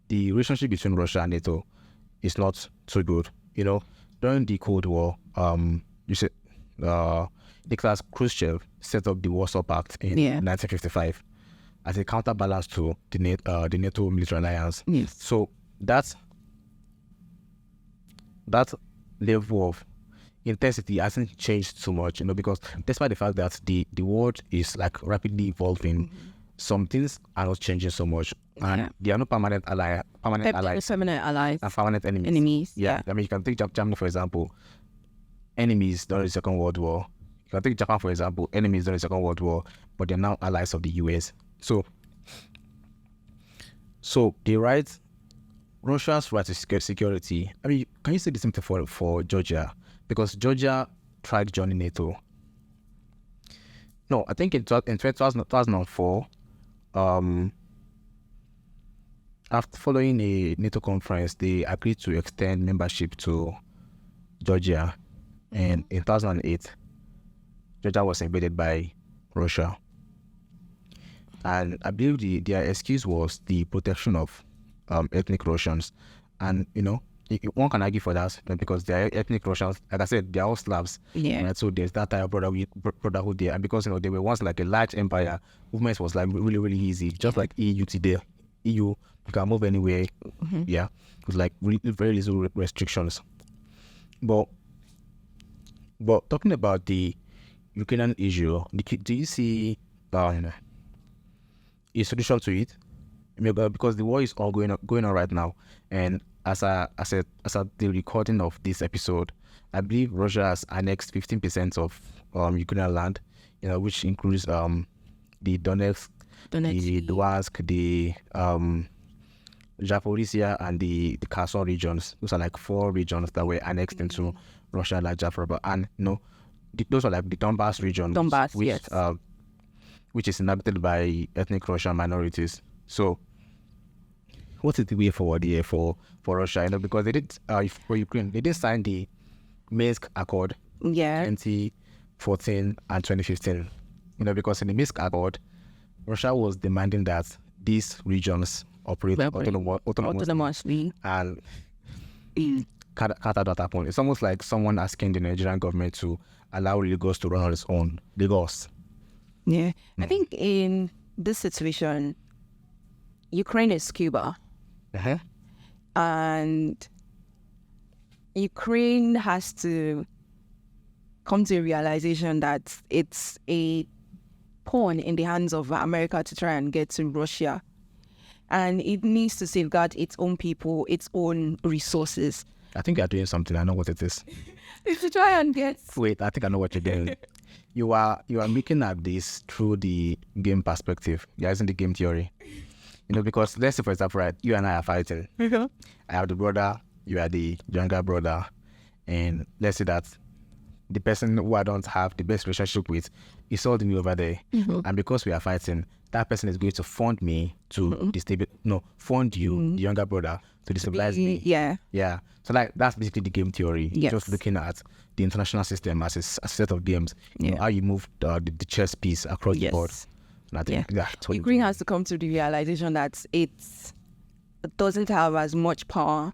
B: the relationship between Russia and NATO is not so good. During the Cold War, you said Nicholas Khrushchev set up the Warsaw Pact in 1955 as a counterbalance to the NATO military alliance.
A: Yes.
B: So that level of intensity hasn't changed too much, because despite the fact that the world is like rapidly evolving, some things are not changing so much, and there are no permanent allies,
A: Permanent allies,
B: and permanent enemies.
A: Yeah.
B: I mean, you can take Germany for example. Enemies during the Second World War. You can take Japan for example. Enemies during the Second World War, but they're now allies of the US. So they write Russia's right to security. I mean, can you say the same thing for Georgia? Because Georgia tried joining NATO. No, I think in 2004, after following a NATO conference, they agreed to extend membership to Georgia. And in 2008, Georgia was invaded by Russia. And I believe their excuse was the protection of ethnic Russians. And, one can argue for that because they are ethnic Russians. Like I said, they are all Slavs.
A: Yeah.
B: Right? So there's that type of brotherhood there. And because, they were once like a large empire, movement was like really, really easy. Just like EU today. EU, you can move anywhere. Yeah. With like really, very little restrictions. But talking about the Ukrainian issue, do you see a solution to it? I mean, because the war is all going on right now, and as at the recording of this episode, I believe Russia has annexed 15% of Ukrainian land, which includes the Donetsk, the Luhansk, the Zaporizhia, and the Kherson regions. Those are like 4 regions that were annexed into Russia, like Zaporizhia, and those are like the Donbas region, which is inhabited by ethnic Russian minorities. So, what is the way forward here for Russia? Because they did for Ukraine, they did sign the Minsk Accord, 2014 and 2015. Because in the Minsk Accord, Russia was demanding that these regions operate autonomously, and can't that happen. It's almost like someone asking the Nigerian government to allow Lagos to run on its own. Lagos.
A: Yeah. I think in this situation, Ukraine is Cuba. And Ukraine has to come to a realization that it's a pawn in the hands of America to try and get to Russia. And it needs to safeguard its own people, its own resources.
B: I think you're doing something. I know what it is.
A: It's to try and get...
B: Wait, I think I know what you're doing. You are looking at this through the game perspective. You're using the game theory. Because let's say, for example, right, you and I are fighting. I have the brother, you are the younger brother. And let's say that the person who I don't have the best relationship with is holding me over there. And because we are fighting, that person is going to fund me to fund you, the younger brother, to destabilize me. Yeah. So that's basically the game theory.
A: Yes.
B: Just looking at the international system as a set of games. How you move the chess piece across the board. And I think
A: Ukraine has to come to the realization that it doesn't have as much power.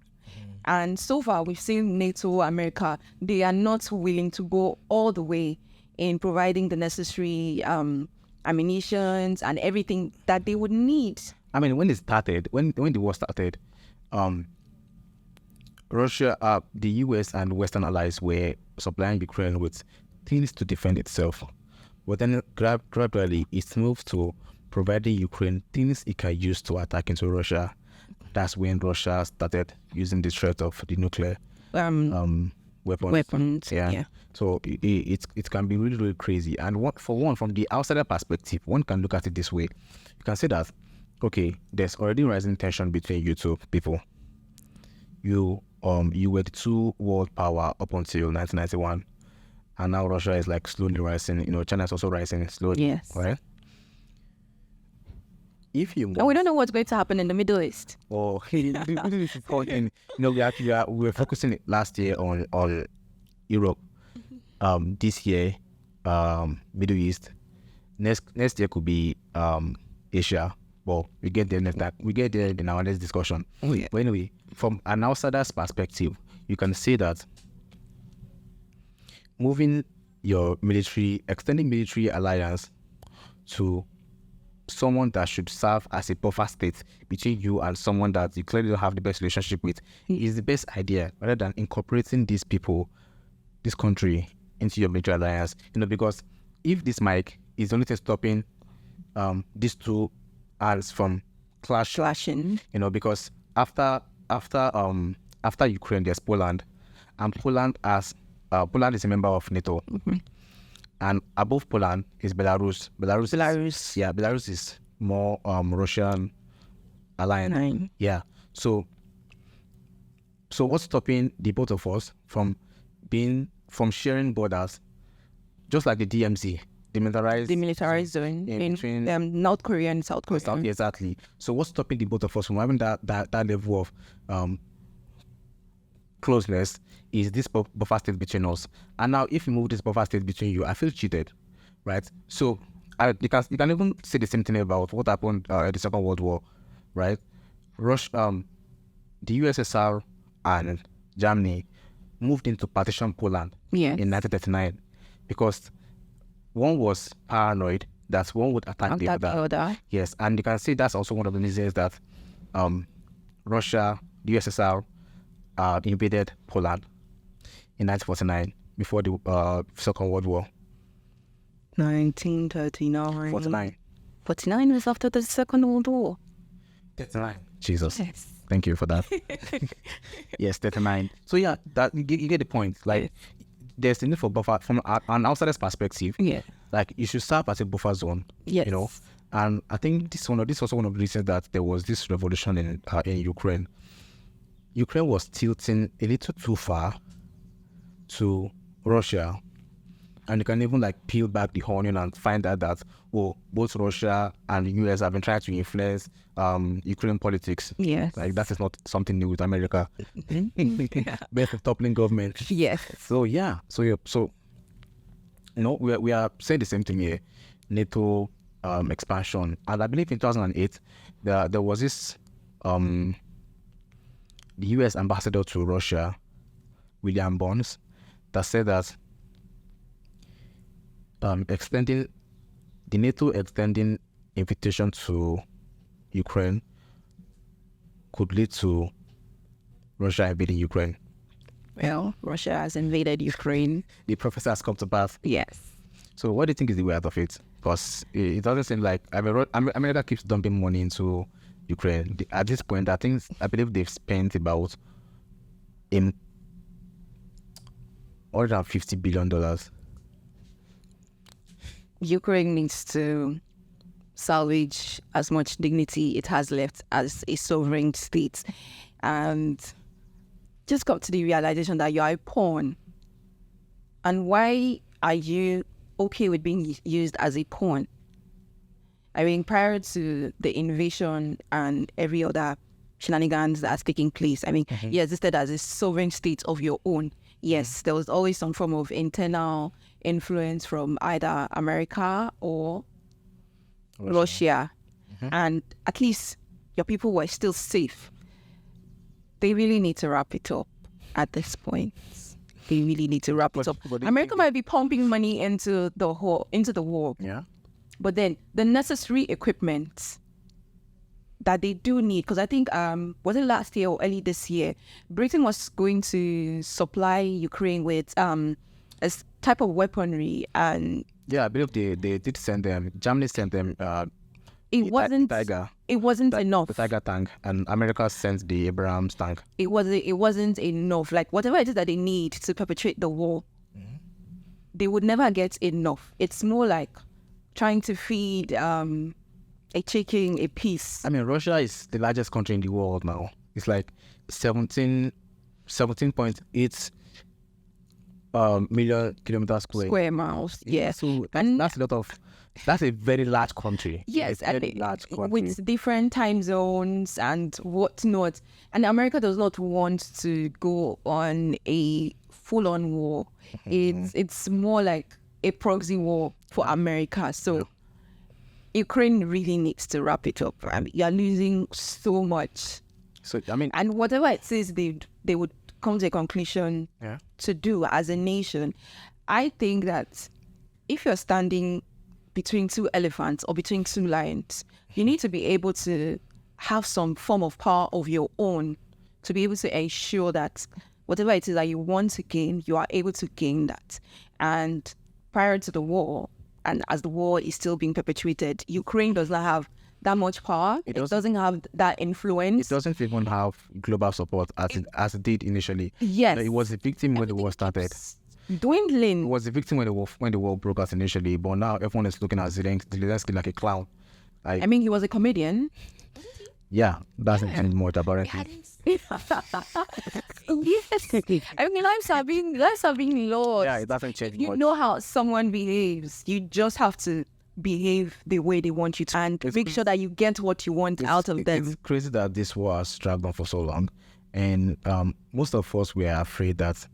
A: And so far, we've seen NATO, America, they are not willing to go all the way in providing the necessary ammunitions and everything that they would need.
B: I mean, when the war started, Russia, the US and Western allies were supplying Ukraine with things to defend itself. But then gradually, it moved to providing Ukraine things it can use to attack into Russia. That's when Russia started using the threat of the nuclear weapons. Yeah. So it can be really, really crazy. And from the outsider perspective, one can look at it this way. You can say that, okay, there's already rising tension between you two people. You were the two world power up until 1991. And now Russia is like slowly rising. China is also rising slowly.
A: Yes.
B: Right?
A: And we don't know what's going to happen in the Middle East.
B: Oh, we're focusing last year on Europe. This year, Middle East. Next year could be Asia. Well, we get there next time. We get there in our next discussion.
A: Oh, yeah.
B: But anyway, from an outsider's perspective, you can say that extending military alliance to someone that should serve as a buffer state between you and someone that you clearly don't have the best relationship with is the best idea, rather than incorporating these people, this country, into your military alliance. Because if this mic is the only thing stopping these two hands from
A: clashing.
B: Because after Ukraine, there's Poland, and Poland is a member of NATO, and above Poland is Belarus. Belarus is more Russian aligned. Yeah. So what's stopping the both of us from sharing borders, just like the DMZ,
A: demilitarized zone in between North Korea and South Korea.
B: Exactly. So what's stopping the both of us from having that level of closeness is this buffer state between us. And now, if you move this buffer state between you, I feel cheated, right? So you can even say the same thing about what happened at the Second World War, right? The USSR and Germany moved into partition Poland in 1939 because one was paranoid that one would attack the other. Yes, and you can see that's also one of the reasons that Russia, the USSR, invaded Poland in 1949 before the Second World War.
A: 1939.
B: 49.
A: 49 was after the Second World War.
B: 39. Jesus.
A: Yes.
B: Thank you for that. Yes, 39. So yeah, that you get the point. Like, there's the need for buffer from an outsider's perspective.
A: Yeah.
B: Like, you should serve as a buffer zone.
A: Yes.
B: And I think this is also one of the reasons that there was this revolution in Ukraine. Ukraine was tilting a little too far to Russia, and you can even peel back the onion and find out that both Russia and the US have been trying to influence Ukrainian politics.
A: Yes.
B: That is not something new with America. Both toppling government.
A: Yes.
B: So yeah. So we are saying the same thing here. NATO expansion, and I believe in 2008 there was this the US ambassador to Russia, William Burns, that said that the NATO extending invitation to Ukraine could lead to Russia invading Ukraine.
A: Well, Russia has invaded Ukraine.
B: The prophecy has come to pass.
A: Yes.
B: So what do you think is the way out of it? Because it doesn't seem like America keeps dumping money into Ukraine. At this point, I believe they've spent about $150 billion.
A: Ukraine needs to salvage as much dignity it has left as a sovereign state, and just come to the realization that you are a pawn. And why are you okay with being used as a pawn? I mean, prior to the invasion and every other shenanigans that's taking place, I mean, you existed as a sovereign state of your own. Yes, there was always some form of internal influence from either America or Russia. And at least your people were still safe. They really need to wrap it up at this point. They really need to wrap it up. America might be pumping money into the war.
B: Yeah.
A: But then the necessary equipment that they do need, because I think, was it last year or early this year, Britain was going to supply Ukraine with a type of weaponry. And
B: yeah, I believe they did send them. Germany sent them
A: it wasn't enough.
B: The Tiger tank, and America sent the Abrams tank.
A: It wasn't enough. Like, whatever it is that they need to perpetrate the war, they would never get enough. It's more like trying to feed a chicken a piece.
B: I mean, Russia is the largest country in the world now. It's like 17.8 million kilometers
A: square miles. Yeah.
B: So that's a very large country.
A: Yes,
B: a very large country
A: with different time zones and whatnot. And America does not want to go on a full-on war. It's more like a proxy war for America. So Ukraine really needs to wrap it up. I mean, you're losing so much.
B: So I mean,
A: and whatever it says they would come to a conclusion to do as a nation, I think that if you're standing between two elephants or between two lions, you need to be able to have some form of power of your own to be able to ensure that whatever it is that you want to gain, you are able to gain that. And prior to the war, and as the war is still being perpetuated, Ukraine does not have that much power. It doesn't have that influence.
B: It doesn't even have global support as it did initially.
A: Yes.
B: It was a victim when the war started.
A: Dwindling.
B: It was a victim when the war broke out initially, but now everyone is looking at Zelensky like a clown.
A: I mean, he was a comedian.
B: Yeah, doesn't change much apparently.
A: Yes. I mean, lives are being lost.
B: Yeah, it doesn't change
A: You
B: much.
A: know how someone behaves. You just have to behave the way they want you to, and make sure that you get what you want out of them.
B: It's crazy that this war has dragged on for so long, and most of us were afraid that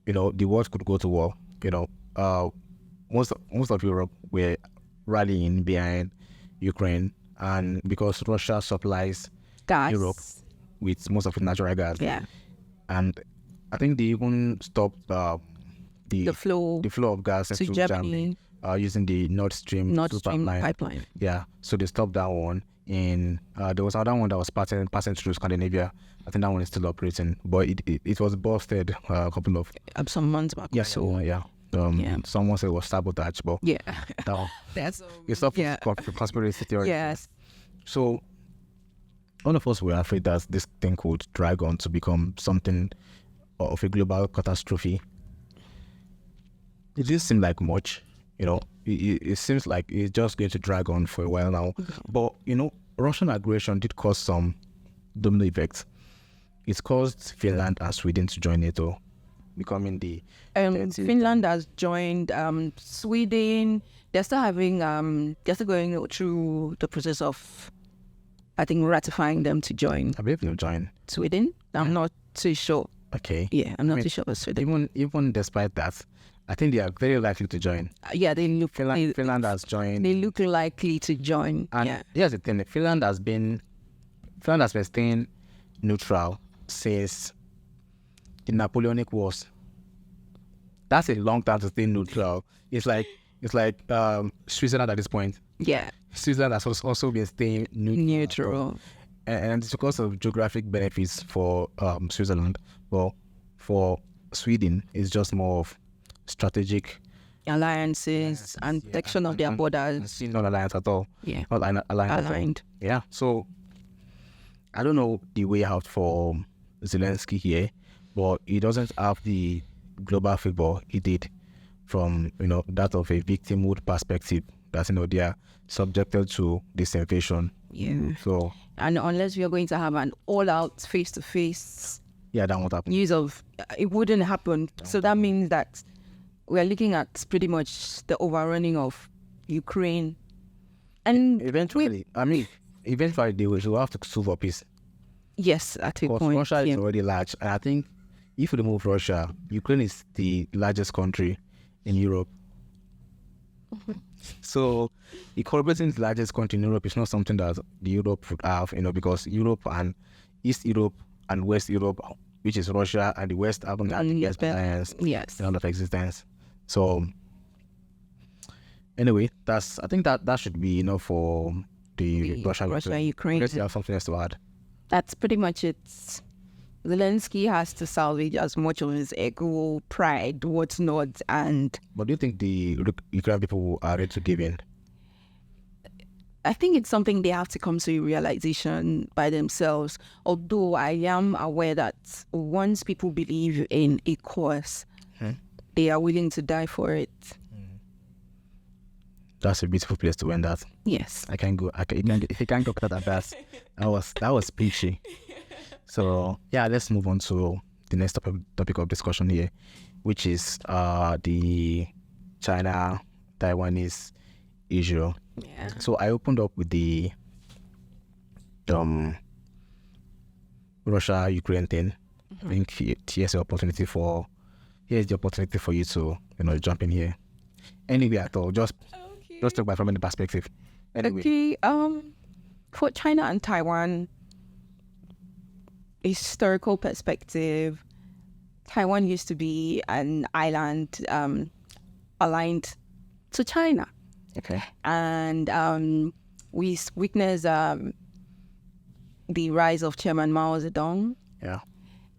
B: the world could go to war. Most of Europe were rallying behind Ukraine, and because Russia supplies
A: Gas.
B: Europe with most of its natural gas.
A: Yeah.
B: And I think they even stopped
A: The flow
B: of gas
A: to
B: into
A: Germany.
B: Using the Nord Stream
A: pipeline.
B: Yeah, so they stopped that one. And there was another one that was passing through Scandinavia. I think that one is still operating, but it was busted a couple of
A: Some months back.
B: yeah.
A: Yeah.
B: Someone said it was sabotage, but
A: Yeah.
B: that one,
A: That's
B: it's up for conspiracy theory.
A: yes.
B: So all of us were afraid that this thing could drag on to become something of a global catastrophe. It didn't seem like much, It seems like it's just going to drag on for a while now. But Russian aggression did cause some domino effects. It caused Finland and Sweden to join NATO, becoming the
A: Finland has joined. Sweden, they're still having. They're still going through the process of, I think, ratifying them to join.
B: I believe they'll join.
A: Sweden. I'm not too sure.
B: Okay.
A: Yeah, I'm not too sure about Sweden.
B: Even despite that, I think they are very likely to join.
A: Yeah, they look.
B: Finland has joined.
A: They look likely to join.
B: And
A: yeah.
B: here's the thing: Finland has been staying neutral since the Napoleonic Wars. That's a long time to stay neutral. It's like Switzerland at this point.
A: Yeah.
B: Switzerland has also been staying
A: neutral.
B: And it's because of geographic benefits for Switzerland. Well, for Sweden, it's just more of strategic
A: alliances and protection of their borders.
B: Not alliance at all.
A: Yeah.
B: Not
A: aligned.
B: Yeah. So I don't know the way out for Zelensky here, but he doesn't have the global favor he did from that of a victimhood perspective. That they are subjected to this invasion.
A: Yeah.
B: So
A: and unless we are going to have an all-out face-to-face,
B: that won't happen.
A: Use of it wouldn't happen. So that means that we are looking at pretty much the overrunning of Ukraine, and
B: eventually they will have to sue for peace.
A: Yes, at a point.
B: Russia is already large, and I think if you remove Russia, Ukraine is the largest country in Europe. So incorporating the largest country in Europe is not something that the Europe would have, because Europe and East Europe and West Europe, which is Russia and the West, haven't had the best alliance of existence. So anyway, I think that should be enough for the Russia-Ukraine. Let's have something else to add.
A: That's pretty much it. Zelensky has to salvage as much of his ego, pride, what's not, and...
B: But do you think the Ukrainian people are ready to give in?
A: I think it's something they have to come to a realization by themselves. Although I am aware that once people believe in a cause, they are willing to die for it.
B: That's a beautiful place to end that.
A: Yes.
B: If you can't go that that was preachy. So let's move on to the next topic of discussion here, which is the China-Taiwanese issue.
A: Yeah.
B: So I opened up with the Russia-Ukraine thing. I think here's the opportunity for you to jump in here. Anyway, at all, just talk about from any perspective. Anyway.
A: Okay. For China and Taiwan, historical perspective, Taiwan used to be an island aligned to China.
B: Okay.
A: And we witnessed the rise of Chairman Mao Zedong.
B: Yeah.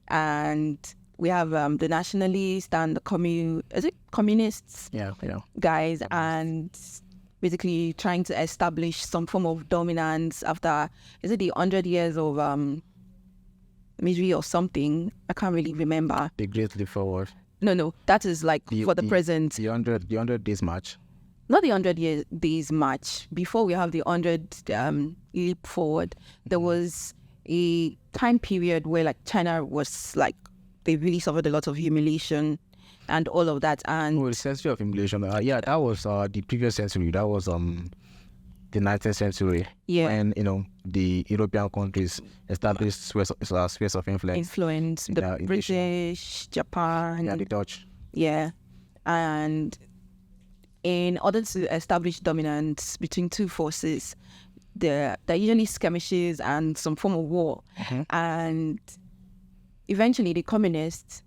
A: And we have the nationalists and the communists guys, and basically trying to establish some form of dominance after, is it the 100 years of misery or something? I can't really remember.
B: The Great Leap Forward.
A: No, that is like for the present.
B: The 100 days march.
A: Not the 100 days march. Before we have the 100 leap forward, there was a time period where like China was like, they really suffered a lot of humiliation and all of that. And
B: the century of humiliation. That was the previous century. That was the 19th century.
A: Yeah.
B: When the European countries established spheres of influence.
A: The British, Japan,
B: the Dutch.
A: Yeah, and in order to establish dominance between two forces, there are usually skirmishes and some form of war. And eventually the communists,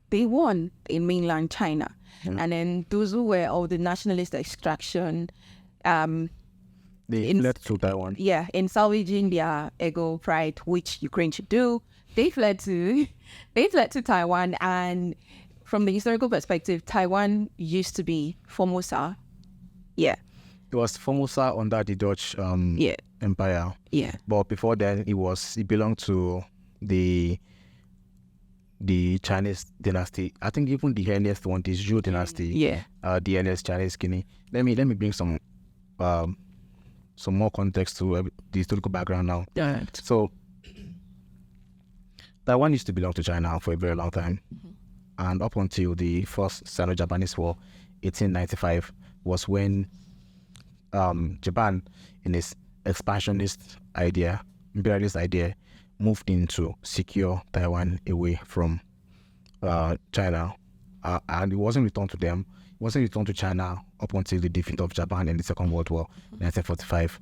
A: they won in mainland China. And then those who were of the nationalist extraction,
B: they fled to Taiwan.
A: Yeah, in salvaging their ego pride, which Ukraine should do, they fled to Taiwan. And from the historical perspective, Taiwan used to be Formosa. Yeah.
B: It was Formosa under the Dutch Empire.
A: Yeah.
B: But before then, it belonged to the Chinese dynasty. I think even the earliest one is Zhou dynasty.
A: Yeah.
B: The earliest Chinese king. Let me bring some more context to the historical background now.
A: Yeah.
B: So Taiwan used to belong to China for a very long time. And up until the first Sino-Japanese War, 1895, was when Japan, in its expansionist idea, imperialist idea, moved in to secure Taiwan away from China. And it wasn't returned to them. It wasn't returned to China up until the defeat of Japan in the Second World War, 1945.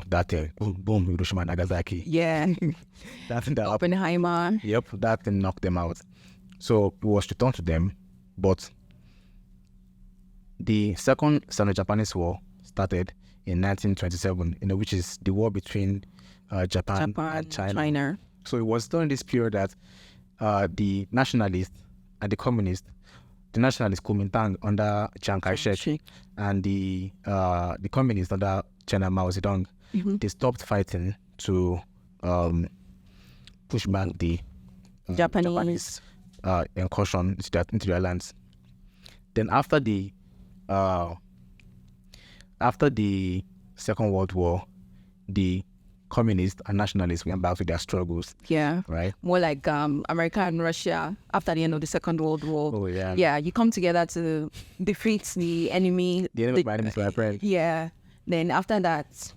B: That thing, boom, Hiroshima and Nagasaki.
A: Yeah.
B: That thing that
A: Oppenheimer.
B: Yep, that thing knocked them out. So it was returned to them, but the Second Sino-Japanese War started in 1927, which is the war between Japan and China. So it was during this period that the nationalists and the communists, the nationalists Kuomintang under Chiang Kai-shek and the communists under China Mao Zedong, they stopped fighting to push back the Japanese incursion into their lands. Then after the Second World War, the communists and nationalists went back to their struggles.
A: Yeah.
B: Right?
A: More like America and Russia after the end of the Second World War.
B: Oh, yeah.
A: Yeah, you come together to defeat the enemy.
B: The enemy of my enemy is my friend.
A: Yeah. Then after that,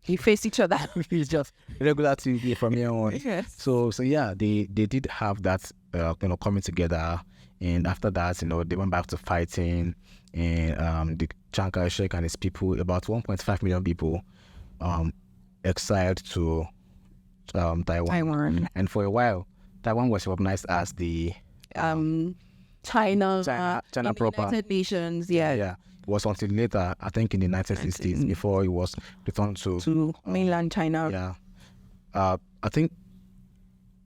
A: you face each other.
B: It's just regular TV from here on.
A: Yes.
B: So yeah, they did have that coming together, and after that, they went back to fighting, and the Chiang Kai-shek and his people, about 1.5 million people, exiled to Taiwan. And for a while, Taiwan was recognized as the
A: China
B: proper.
A: United Nations. Yeah.
B: Yeah. It was until later, I think in the 1960s, before it was returned to
A: mainland China.
B: Yeah. I think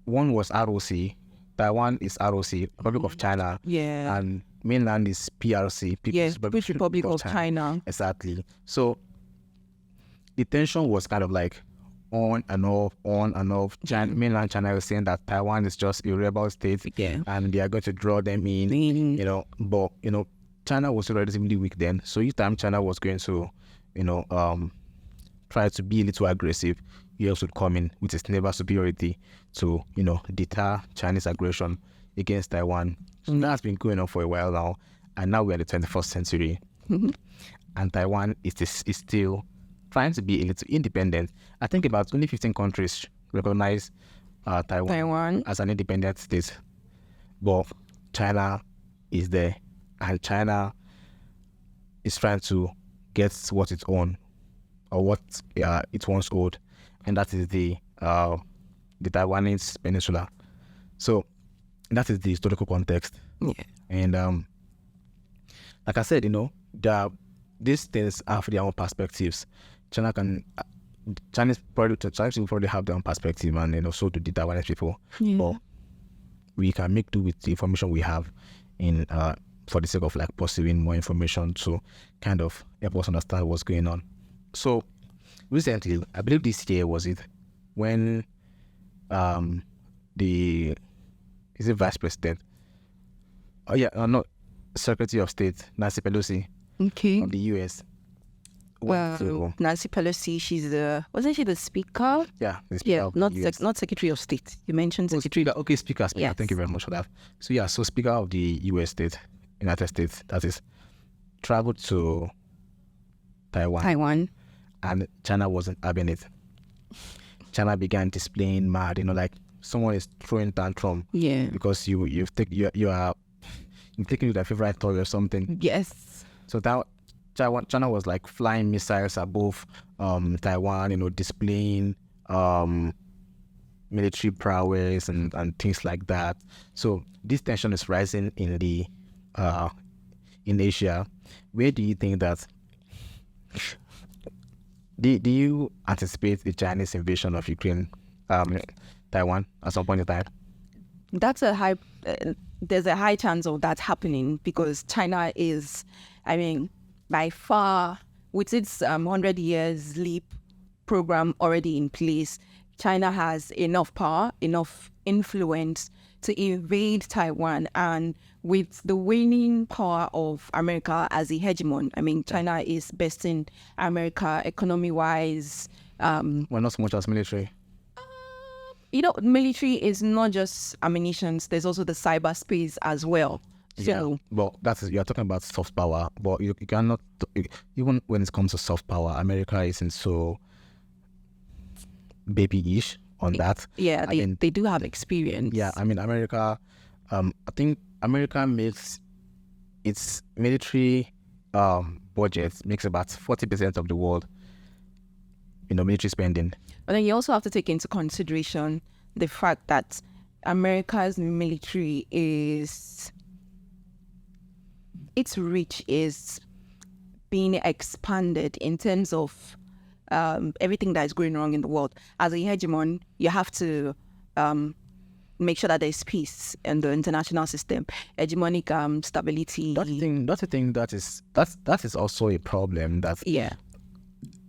B: one was ROC. Taiwan is ROC, Republic of China.
A: Yeah.
B: And mainland is PRC,
A: People's Republic of China.
B: Exactly. So the tension was kind of like on and off. Mainland China was saying that Taiwan is just a rebel state, and they are going to draw them in. But China was relatively weak then. So each time China was going to, try to be a little aggressive, US would come in with its naval superiority to, deter Chinese aggression against Taiwan. So that's been going on for a while now, and now we're in the 21st century, and Taiwan is still trying to be a little independent. I think about only 15 countries recognize Taiwan as an independent state, but China is there, and China is trying to get what it owns, or what it once owed, and that is the Taiwanese peninsula. So that is the historical context.
A: Yeah.
B: And like I said, these things have their own perspectives. Chinese people probably have their own perspective, and so do the Taiwanese people.
A: Yeah.
B: But we can make do with the information we have in for the sake of like pursuing more information to kind of help us understand what's going on. So recently, I believe this year was it, when the vice president, not Secretary of State Nancy Pelosi of the US.
A: Well, Nancy Pelosi, wasn't she the speaker?
B: Yeah, the speaker of
A: not
B: the US.
A: not Secretary of State. You mentioned Secretary.
B: Okay, speaker.
A: Yes.
B: Thank you very much for that. So speaker of the United States, that is, traveled to Taiwan, and China wasn't having it. China began displaying mad, like someone is throwing tantrum.
A: Yeah.
B: Because you're taking their favorite toy or something.
A: Yes.
B: So that China was like flying missiles above Taiwan, displaying military prowess and things like that. So this tension is rising in Asia. Where do you think that? Do you anticipate the Chinese invasion of Ukraine, Taiwan at some point in time?
A: That's there's a high chance of that happening, because China is, by far, with its 100 years leap program already in place, China has enough power, enough influence to invade Taiwan. And with the waning power of America as a hegemon, China is besting America economy-wise.
B: Well, not so much as military.
A: Military is not just ammunitions. There's also the cyberspace as well. So,
B: well, you're talking about soft power, but you cannot, even when it comes to soft power, America isn't so babyish on that.
A: Yeah, they do have experience.
B: Yeah, America, I think America makes its military budget makes about 40% of the world, military spending.
A: But then you also have to take into consideration the fact that America's military its reach is being expanded in terms of everything that is going wrong in the world. As a hegemon, you have to make sure that there's peace in the international system, hegemonic stability.
B: That's the thing that is also a problem that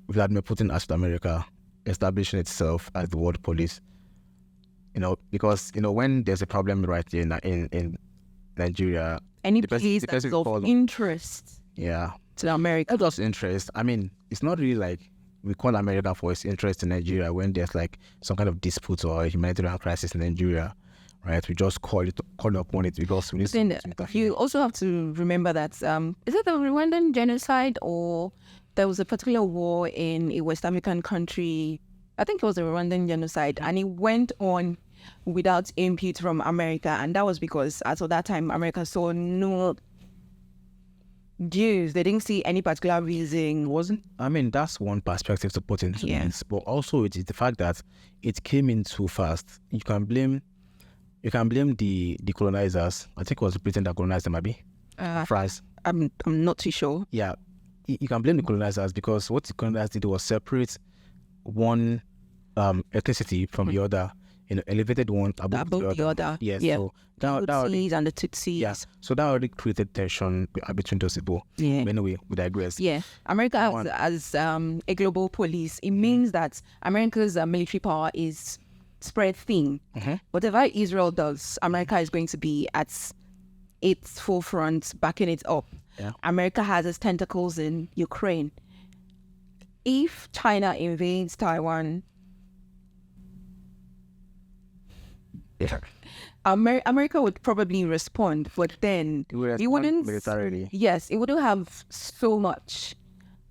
B: Vladimir Putin asked America establishing itself as the world police. Because when there's a problem right here in Nigeria,
A: any place that's of interest to America.
B: Not just interest. It's not really like we call America for its interest in Nigeria when there's like some kind of dispute or a humanitarian crisis in Nigeria, right? We just call upon it because we need to.
A: You also have to remember that is it the Rwandan genocide, or there was a particular war in a West African country? I think it was the Rwandan genocide, and it went on without input from America, and that was because as of that time America saw no Jews. They didn't see any particular reason.
B: That's one perspective to put into this, but also it is the fact that it came in too fast. You can blame the colonizers. I think it was Britain that colonized them, maybe France.
A: I'm not too sure.
B: Yeah, you can blame the colonizers because what the colonizers did was separate one ethnicity from the other. Elevated one above the other. Yes. Yeah. So
A: that and the Tutsis.
B: Yeah. So that already created tension between those people.
A: Yeah.
B: Anyway, we digress.
A: Yeah. America as a global police, it means that America's military power is spread thin.
B: Mm-hmm.
A: Whatever Israel does, America is going to be at its forefront, backing it up.
B: Yeah.
A: America has its tentacles in Ukraine. If China invades Taiwan, America would probably respond, but then it wouldn't
B: militarily.
A: Yes, it wouldn't have so much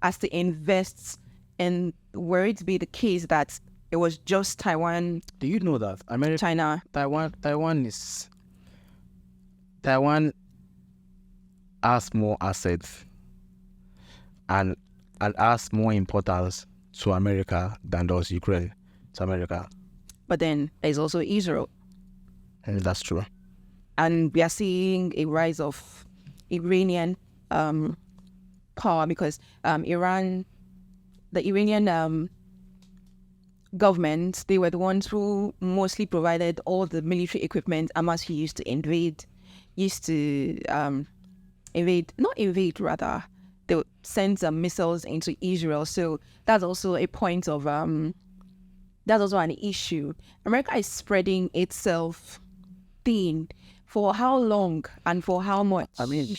A: as to invest in, were it to be the case that it was just Taiwan.
B: Do you know that
A: China,
B: Taiwan has more assets and has more importance to America than does Ukraine to America.
A: But then there's also Israel.
B: And that's true.
A: And we are seeing a rise of Iranian power because the Iranian governments, they were the ones who mostly provided all the military equipment Hamas used to invade, they would send some missiles into Israel. So that's also a point of, that's also an issue. America is spreading itself thin. For how long and for how much?
B: I mean,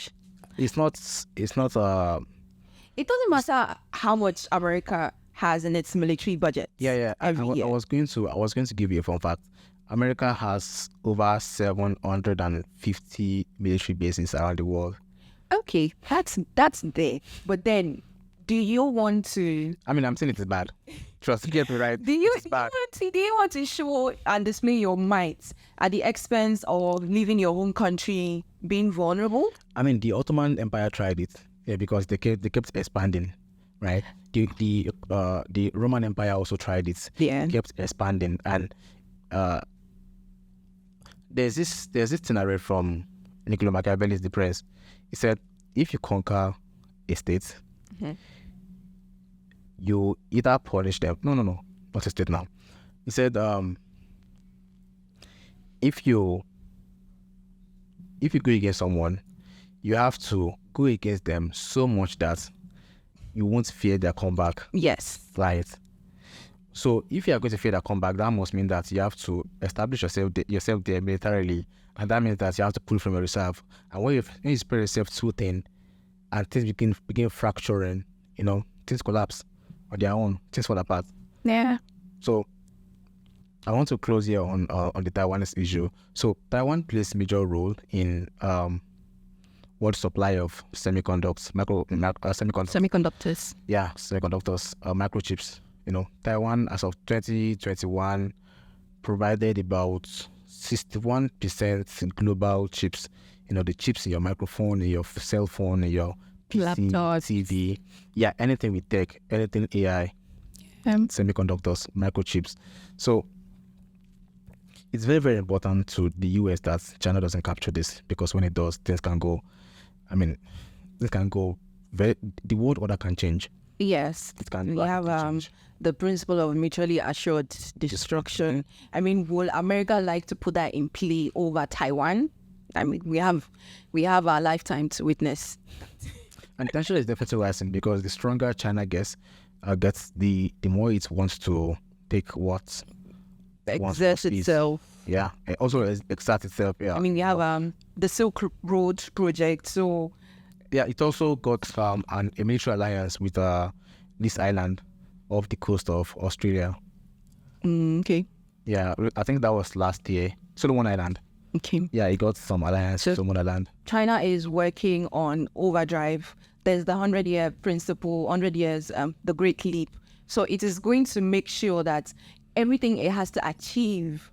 B: it's not
A: It doesn't matter how much America has in its military budget.
B: yeah.
A: Every year.
B: I was going to give you a fun fact. America has over 750 military bases around the world.
A: Okay, that's there. But then, do you want to?
B: I mean, I'm saying it's bad. Trust me, get me right. It's bad.
A: Do you want to show and display your might at the expense of leaving your own country being vulnerable?
B: I mean, the Ottoman Empire tried it, because they kept expanding, right? The Roman Empire also tried it.
A: Yeah.
B: Kept expanding, and there's this thing I read from Niccolo Machiavelli's The Prince. He said, if you conquer a state, you either punish them. No, not a state now. He said, if you go against someone, you have to go against them so much that you won't fear their comeback.
A: Yes.
B: Right. So if you are going to fear their comeback, that must mean that you have to establish yourself there militarily, and that means that you have to pull from your reserve. And when you spread yourself too thin, and things begin fracturing, things collapse on their own, things fall apart.
A: Yeah.
B: So I want to close here on the Taiwanese issue. So Taiwan plays a major role in world supply of semiconductors,
A: Semiconductors.
B: Yeah, semiconductors, microchips. Taiwan, as of 2021, provided about 61% global chips. The chips in your microphone, in your cell phone, in your PC,
A: Laptops.
B: TV. Yeah, anything with tech, anything AI, semiconductors, microchips. So it's very, very important to the US that China doesn't capture this, because when it does, things can go. The world order can change.
A: Yes.
B: It can.
A: We have the principle of mutually assured destruction. Will America like to put that in play over Taiwan? We have our lifetime to witness.
B: And tension is definitely rising, because the stronger China gets, the more it wants to take what
A: Exert itself.
B: Yeah, and also exert itself. Yeah.
A: We have the Silk Road project. So
B: yeah, it also got a military alliance with this island off the coast of Australia.
A: Okay.
B: Yeah, I think that was last year. Solomon Island.
A: Okay.
B: Yeah, it got some alliance with Solomon Island.
A: China is working on overdrive. There's the 100-year principle, 100 years, the Great Leap. So it is going to make sure that everything it has to achieve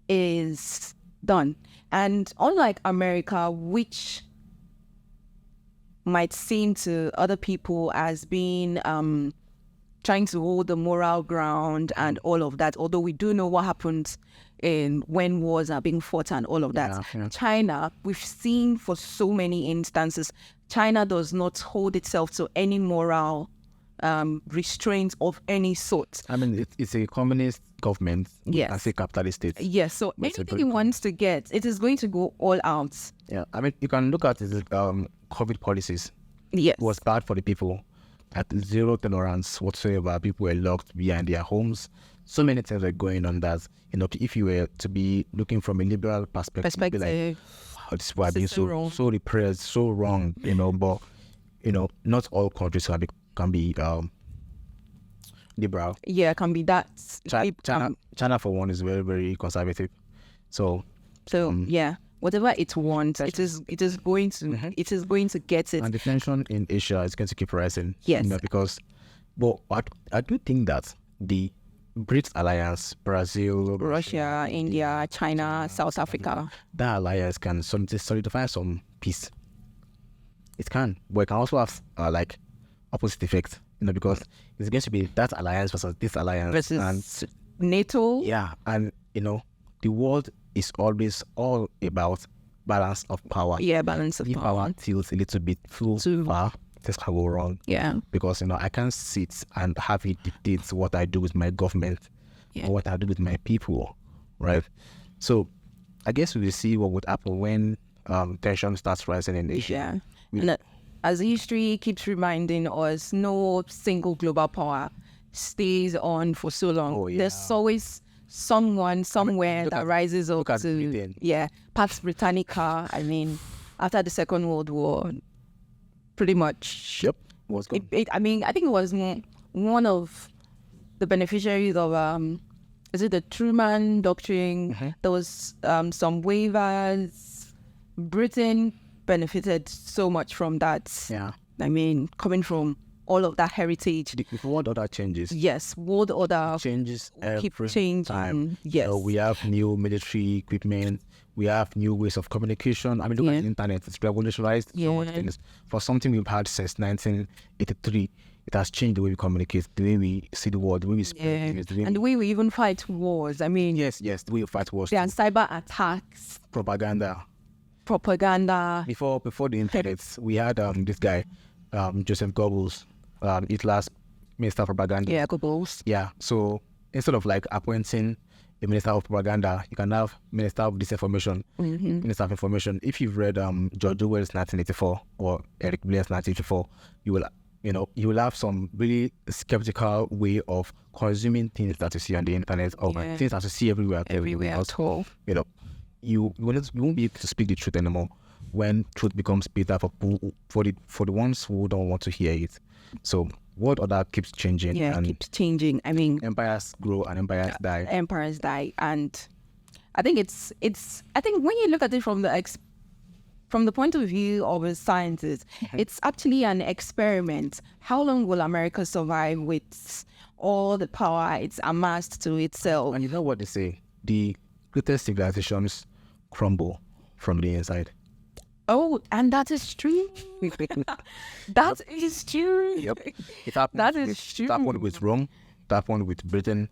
A: is done. And unlike America, which might seem to other people as being trying to hold the moral ground and all of that, although we do know what happens when wars are being fought and all of that.
B: Yeah.
A: China, we've seen for so many instances, China does not hold itself to any moral restraints of any sort.
B: It's a communist government.
A: Yes.
B: I say capitalist state.
A: Yes, so anything it wants to get, it is going to go all out.
B: Yeah, you can look at the COVID policies.
A: Yes.
B: It was bad for the people. At zero tolerance whatsoever. People were locked behind their homes. So many things were going on that, if you were to be looking from a liberal perspective, you'd be like, wow, this is being so repressed, so wrong, but, not all countries can be liberal.
A: Yeah, can be that.
B: China for one, is very, very conservative. So
A: yeah, whatever it wants, it is going to get it.
B: And the tension in Asia is going to keep rising.
A: Yes.
B: But I do think that the BRICS alliance, Brazil,
A: Russia, India, China, South Africa,
B: that alliance can solidify some peace. It can, but it can also have opposite effect, because it's going to be that alliance versus this alliance
A: versus
B: and
A: NATO.
B: Yeah, and the world is always all about balance of power.
A: Yeah, balance of
B: if
A: power.
B: Power tilts a little bit too far, things can go wrong.
A: Yeah.
B: Because, I can't sit and have it dictate what I do with my government or what I do with my people, right? So I guess we will see what would happen when tension starts rising in Asia.
A: Yeah. And as history keeps reminding us, no single global power stays on for so long.
B: Oh, yeah.
A: There's always someone somewhere that rises up to, Pax Britannica. I mean, after the Second World War, pretty much.
B: Yep. What's going
A: I think it was one of the beneficiaries of is it the Truman Doctrine?
B: Mm-hmm.
A: There was some waivers. Britain benefited so much from that.
B: Yeah.
A: I mean, coming from all of that heritage.
B: If world order changes.
A: Yes, world order
B: changes
A: keep
B: every
A: changing.
B: time.
A: Yes.
B: We have new military equipment. We have new ways of communication. I mean, look at the internet. It's revolutionized so much things. For something we've had since 1983, it has changed the way we communicate, the way we see the world, the way we speak.
A: And the way we even fight wars. I mean,
B: yes, the way we fight wars.
A: There are cyber attacks.
B: Propaganda.
A: Before
B: the internet, we had this guy, Joseph Goebbels, Hitler's Minister of Propaganda.
A: Yeah, Goebbels.
B: Yeah. So instead of like appointing a Minister of Propaganda, you can have Minister of Disinformation, Minister of Information. If you've read George Orwell's 1984 or Eric Blair's 1984, you will have some really skeptical way of consuming things that you see on the internet or things that you see everywhere.
A: Everywhere at all.
B: You won't be able to speak the truth anymore when truth becomes bitter for the ones who don't want to hear it. So world order keeps changing.
A: Yeah,
B: and
A: keeps changing. I mean,
B: empires grow and empires die.
A: Empires die, and I think it's. I think when you look at it from the point of view of a scientist, it's actually an experiment. How long will America survive with all the power it's amassed to itself?
B: And you know what they say? The greatest civilizations crumble from the inside.
A: Oh, and that is true. That is true.
B: Yep. It happened.
A: That is true.
B: It happened with Rome. It happened with Britain.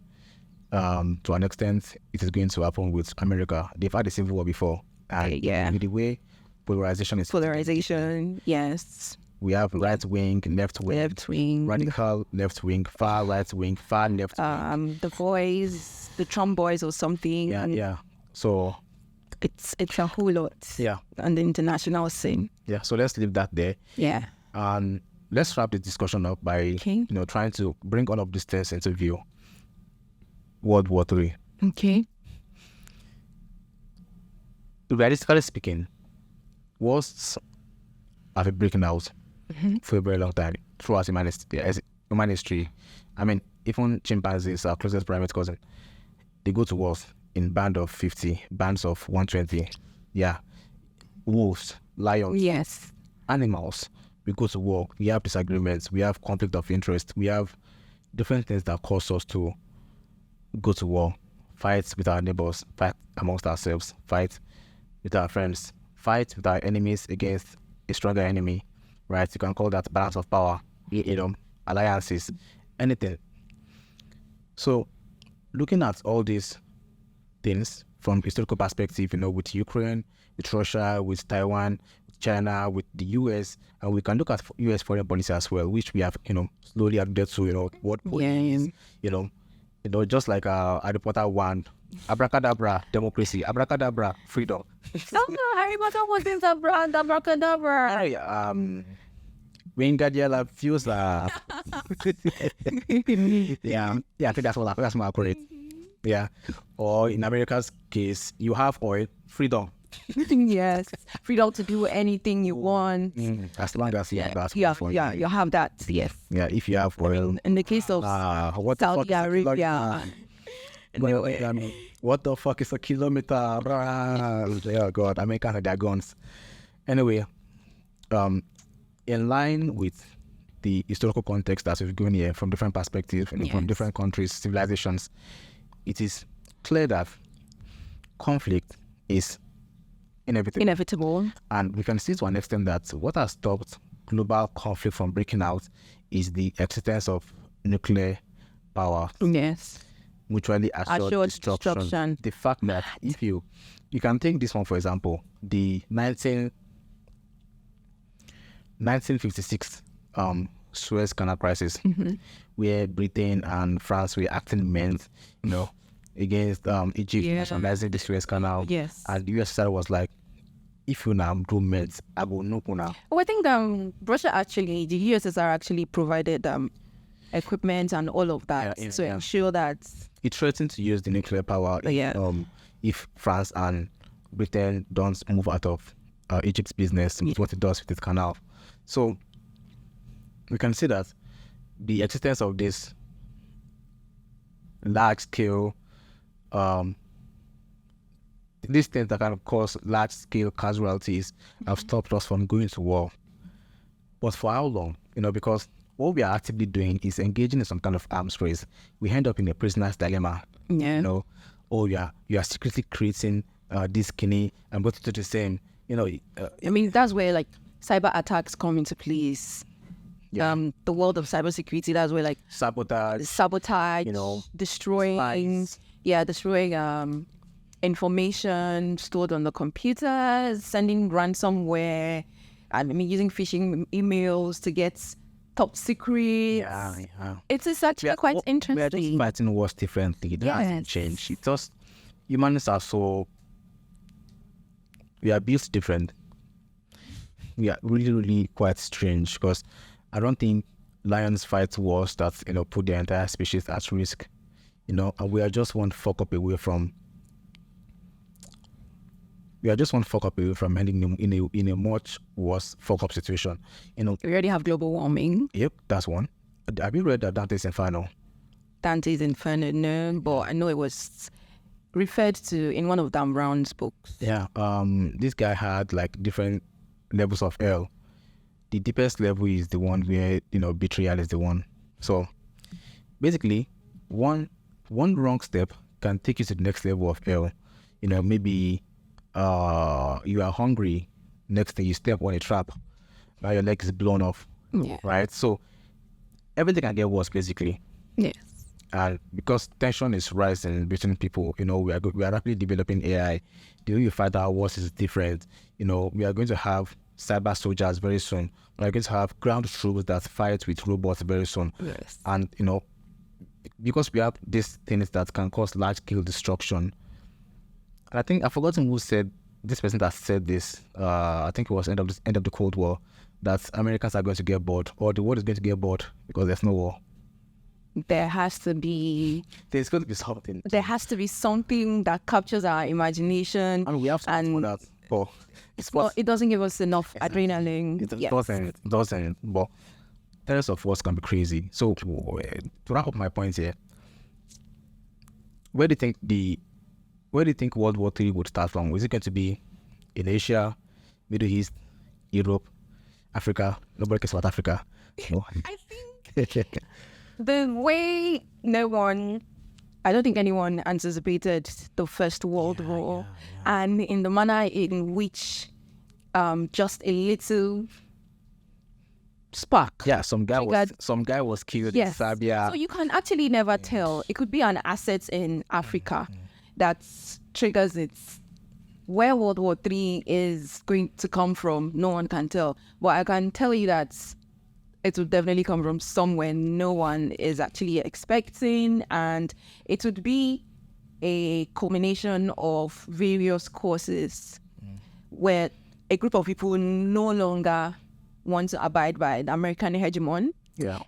B: To an extent, it is going to happen with America. They've had a civil war before. And with the way polarization is.
A: Polarization, yes.
B: We have right wing, left wing, radical left wing, far right wing, far left wing.
A: The boys, the Trump boys or something.
B: Yeah. So
A: it's a whole lot.
B: Yeah.
A: On the international scene.
B: Yeah. So let's leave that there.
A: Yeah.
B: And let's wrap the discussion up by trying to bring all of these things into view. World War III.
A: Okay.
B: Realistically speaking, wars have been breaking out for a very long time throughout human history. I mean, even chimpanzees, our closest primate cousin, they go to wars in bands of 50, bands of 120. Yeah. Wolves, lions.
A: Yes.
B: Animals. We go to war. We have disagreements. We have conflict of interest. We have different things that cause us to go to war. Fight with our neighbors. Fight amongst ourselves. Fight with our friends. Fight with our enemies against a stronger enemy. Right? You can call that balance of power. Alliances. Anything. So, looking at all these things from historical perspective, with Ukraine, with Russia, with Taiwan, with China, with the US, and we can look at US foreign policy as well, which we have, slowly adapted to, what policy is, just like Harry Potter 1, abracadabra, democracy, abracadabra, freedom.
A: No, Harry Potter wasn't abracadabra.
B: Wingardium Leviosa. Yeah, I think that's more accurate. Yeah. Or in America's case, you have oil, freedom.
A: Yes. Freedom to do anything you want.
B: As long as you have that.
A: Yeah, you have that, yes.
B: Yeah, if you have oil.
A: In the case of Saudi Arabia.
B: What the fuck is a kilometer? Oh God, Americans and their guns. Anyway, in line with the historical context that we've given here from different perspectives, from different countries, civilizations, it is clear that conflict is inevitable. And we can see to an extent that what has stopped global conflict from breaking out is the existence of nuclear power.
A: Yes.
B: Mutually assured destruction. The fact that if you can take this one, for example, the 1956 Suez Canal crisis, where Britain and France were acting men, against Egypt nationalizing the Suez Canal.
A: Yes.
B: And the US side was like, if you now do meds, I will know now.
A: Oh, I think Russia actually, the USSR actually provided equipment and all of that to ensure that
B: it threatened to use the nuclear power if France and Britain don't move out of Egypt's business with what it does with the canal. So we can see that the existence of this large-scale these things that can cause large-scale casualties have stopped us from going to war. But for how long? Because what we are actively doing is engaging in some kind of arms race. We end up in a prisoner's dilemma.
A: Yeah.
B: Or you are secretly creating this skinny and both to the same.
A: I mean, that's where like cyber attacks come into place. The world of cybersecurity, that's where like
B: sabotage,
A: destroying, destroying information stored on the computers, sending ransomware, and using phishing emails to get top secrets. It's actually quite interesting.
B: We are just fighting wars differently. It hasn't changed. It's just humans are we are built different. We are really, really quite strange because I don't think lions fight wars that put their entire species at risk. And we are just one fuck up away from. We are just one fuck up away from ending in a much worse fuck up situation.
A: We already have global warming.
B: Yep, that's one. Have you read Dante's Inferno?
A: Dante's Inferno, no, but I know it was referred to in one of Dan Brown's books.
B: Yeah, this guy had like different levels of hell. The deepest level is the one where betrayal is the one. So basically, one wrong step can take you to the next level of hell. Maybe you are hungry, next thing you step on a trap, right? Your leg is blown off, right? So everything can get worse, basically.
A: Yes.
B: And because tension is rising between people, we are rapidly developing AI. The way you fight our wars is different. We are going to have cyber soldiers very soon. We are going to have ground troops that fight with robots very soon.
A: Yes.
B: And because we have these things that can cause large-scale destruction. And I think I've forgotten who said this person that said this. I think it was end of the Cold War, that Americans are going to get bored, or the world is going to get bored because there's no war.
A: There's going to be something. There has to be something that captures our imagination.
B: And we have to for that. But
A: it doesn't give us enough adrenaline.
B: It doesn't. But the rest of us can be crazy. So to wrap up my point here, where do you think World War III would start from? Is it going to be in Asia, Middle East, Europe, Africa? Nobody cares about Africa. No.
A: I think the way I don't think anyone anticipated the First World War, and in the manner in which just a little spark.
B: Yeah, some guy was killed in Serbia.
A: So you can actually never tell. It could be an asset in Africa that triggers it. Where World War III is going to come from, no one can tell. But I can tell you that it would definitely come from somewhere no one is actually expecting, and it would be a culmination of various causes where a group of people no longer want to abide by the American hegemon,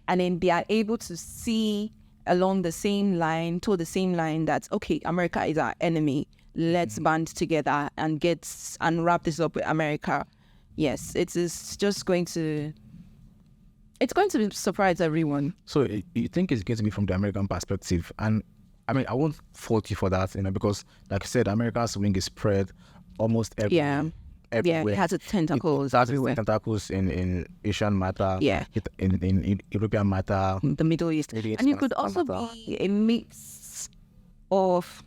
A: and then they are able to see along the same line, that okay, America is our enemy. Let's band together and wrap this up with America. Yes, it is just going to. It's going to surprise everyone.
B: So you think it's going to be from the American perspective? And I mean, I won't fault you for that, because like I said, America's wing is spread almost everywhere.
A: Yeah, it has its tentacles everywhere.
B: Tentacles in Asian matter, in European matter,
A: the Middle East. And you could also be a mix of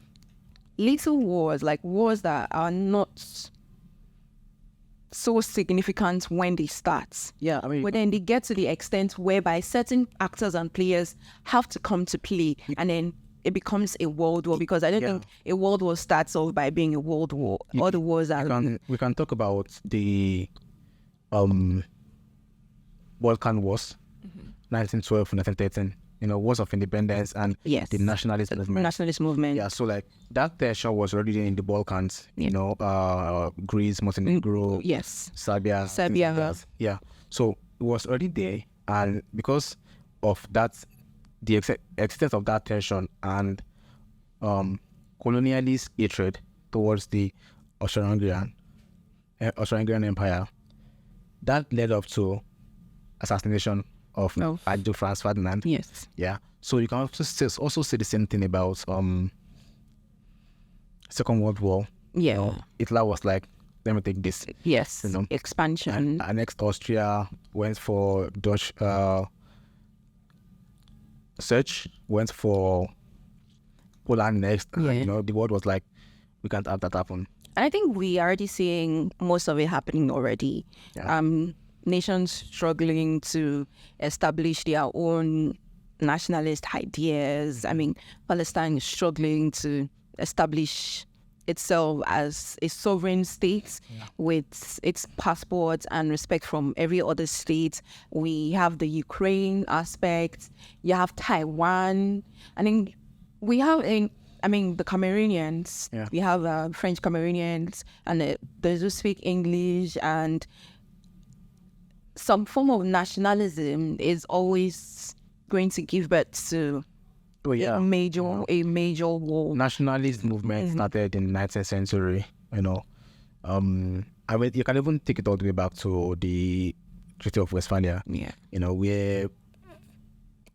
A: little wars, like wars that are not so significant when they start.
B: Yeah, I mean,
A: but then they get to the extent whereby certain actors and players have to come to play, and then it becomes a world war, because I don't think a world war starts off by being a world war. All the wars are...
B: We can talk about the Balkan Wars, 1912, 1913. Wars of independence and
A: Yes.
B: the nationalist movement.
A: Nationalist movement.
B: Yeah, so like that tension was already in the Balkans. Greece, Montenegro,
A: Yes.
B: Serbia.
A: Serbia.
B: things like that. Yeah, so it was already there, and because of that, the extent of that tension and colonialist hatred towards the Austro-Hungarian Empire, that led up to assassination of Adolf Franz Ferdinand.
A: Yes.
B: Yeah. So you can also say the same thing about Second World War.
A: Yeah.
B: Hitler was like, let me take this.
A: Yes. Expansion.
B: And next Austria went for Dutch search, went for Poland next.
A: Yeah.
B: The world was like, we can't have that happen.
A: I think we are already seeing most of it happening already.
B: Yeah.
A: Nations struggling to establish their own nationalist ideas. I mean, Palestine is struggling to establish itself as a sovereign state with its passports and respect from every other state. We have the Ukraine aspect. You have Taiwan. I think we have the Cameroonians.
B: Yeah.
A: We have French Cameroonians, and those who speak English, and some form of nationalism is always going to give birth to a major war.
B: Nationalist movement started in the 19th century. I mean, you can even take it all the way back to the Treaty of Westphalia.
A: Yeah.
B: Where,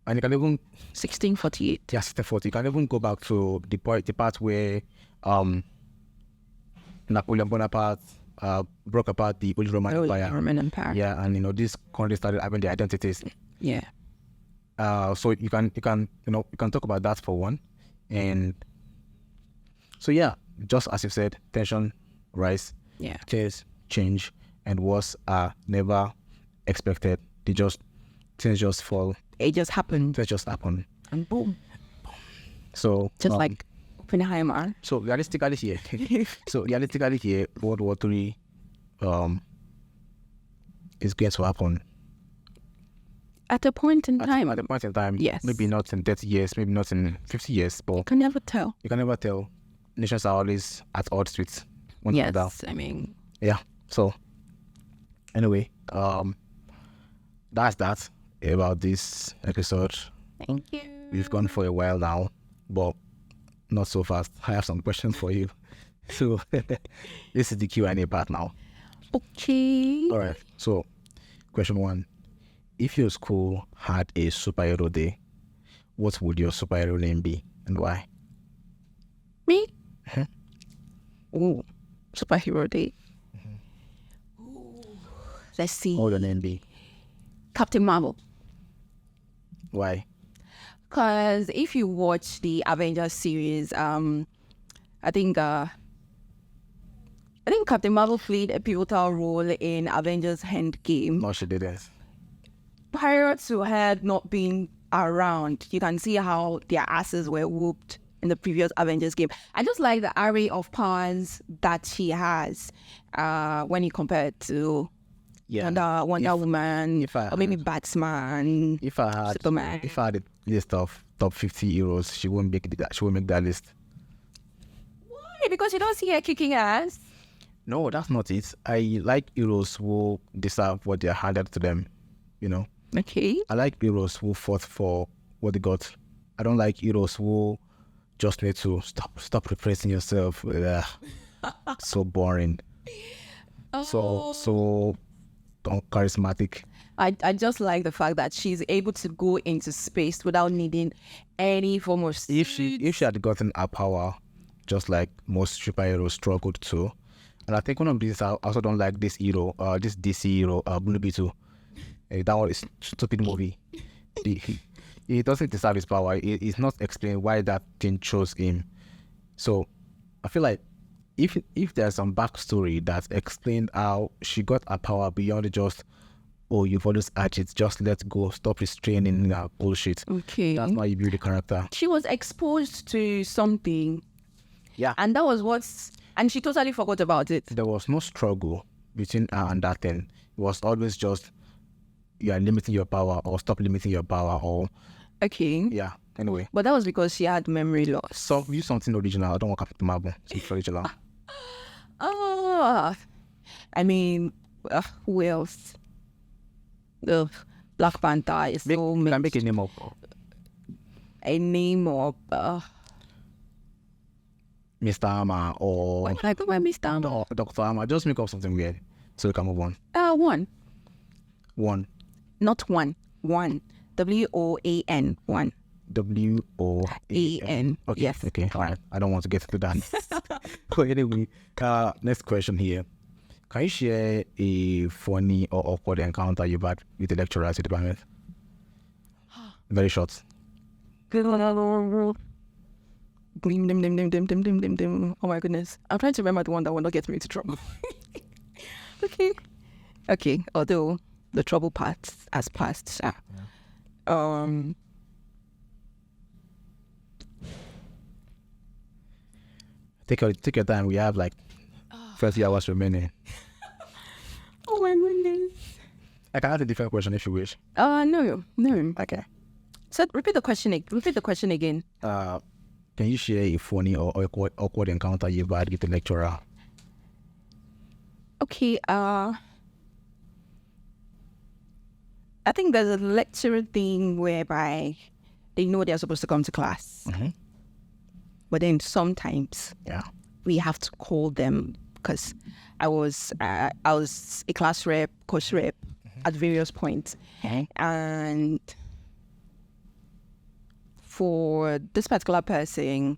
B: and you can even
A: 1648.
B: Yeah, 1640. You can even go back to the part where Napoleon Bonaparte broke apart the old Roman Empire.
A: Roman Empire.
B: Yeah, and these countries started having their identities.
A: Yeah.
B: So you can talk about that for one, and so yeah, just as you said, tension rise, things change, and wars are never expected. Things just fall.
A: It just happened.
B: Things just happen,
A: And boom.
B: So
A: just like Oppenheimer.
B: So realistically here, World War III is going to happen.
A: At a point in time.
B: At a point in time.
A: Yes.
B: Maybe not in 30 years, maybe not in 50 years, but
A: you can never tell.
B: Nations are always at odds with one another.
A: Yes, I mean.
B: Yeah. So anyway, that's that about this episode.
A: Thank you.
B: We've gone for a while now, but not so fast. I have some questions for you. So this is the Q&A part now.
A: Okay.
B: All right. So question 1. If your school had a superhero day, what would your superhero name be and why?
A: Me? Oh, superhero day. Let's see.
B: What would your name be?
A: Captain Marvel.
B: Why?
A: Because if you watch the Avengers series, I think Captain Marvel played a pivotal role in Avengers Endgame.
B: No, she didn't.
A: Prior to her not being around, you can see how their asses were whooped in the previous Avengers game. I just like the array of powers that she has when you compare it to Wonder Woman, or maybe Batman, Superman.
B: If I had a list of top 50 heroes, she won't make that list.
A: Why? Because you don't see her kicking ass.
B: No, that's not it. I like heroes who deserve what they are handed to them,
A: Okay.
B: I like heroes who fought for what they got. I don't like heroes who just need to stop repressing yourself. Ugh. So boring. So charismatic.
A: I just like the fact that she's able to go into space without needing any form of
B: If she had gotten her power, just like most superheroes struggled to, and I think one of these I also don't like this hero, this DC hero, Blue Beetle. That one is stupid movie. He doesn't deserve his power. It's not explained why that thing chose him. So I feel like if there's some backstory that explained how she got her power beyond just, oh, you've always had it, just let go, stop restraining that bullshit.
A: Okay.
B: That's why you build the character.
A: She was exposed to something.
B: Yeah.
A: And that was and she totally forgot about it.
B: There was no struggle between her and that thing. It was always just, you are limiting your power, or stop limiting your power, or
A: Okay.
B: yeah. Anyway,
A: But that was because she had memory loss.
B: so use something original. I don't want to marble. It's original.
A: Oh, I mean, who else? The Black Panther is so
B: Can
A: much
B: make a name up.
A: a name of
B: Mr. Amma or
A: what can I go by Mr.
B: or Dr. Amma. Just make up something weird so we can move on.
A: One.
B: One.
A: Not one. One. WOAN. One.
B: WOAN. Okay.
A: Yes.
B: Okay. All right. I don't want to get into that. So anyway, next question here. Can you share a funny or awkward encounter you've had with the lecturers at the department? Very short.
A: Oh my goodness. I'm trying to remember the one that will not get me into trouble. Okay. Although the trouble part has passed.
B: Take your time. We have like 30 hours remaining.
A: Oh my goodness.
B: I can ask a different question if you wish.
A: No.
B: Okay.
A: So repeat the question again.
B: Can you share a funny or awkward encounter you've had with the lecturer?
A: Okay, I think there's a lecturer thing whereby they know they're supposed to come to class. But then sometimes we have to call them because I was a class rep, course rep at various points. And for this particular person,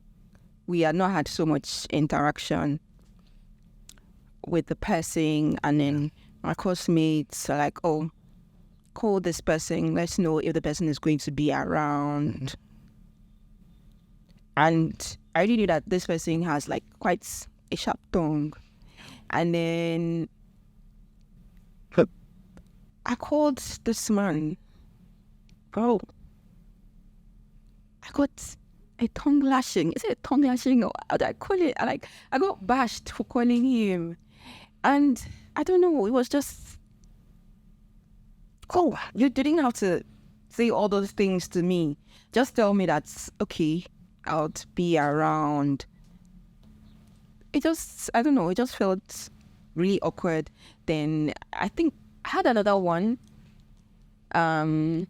A: we had not had so much interaction with the person, and then my course mates are like, oh, call this person, let's know if the person is going to be around. And I already knew that this person has like quite a sharp tongue. And then I called this man. Bro, I got a tongue lashing. Is it a tongue lashing? Or I call it, I got bashed for calling him. And I don't know, it was just, oh, you didn't have to say all those things to me. Just tell me that's okay, I'll be around. It just, I don't know, it just felt really awkward. Then I think I had another one. I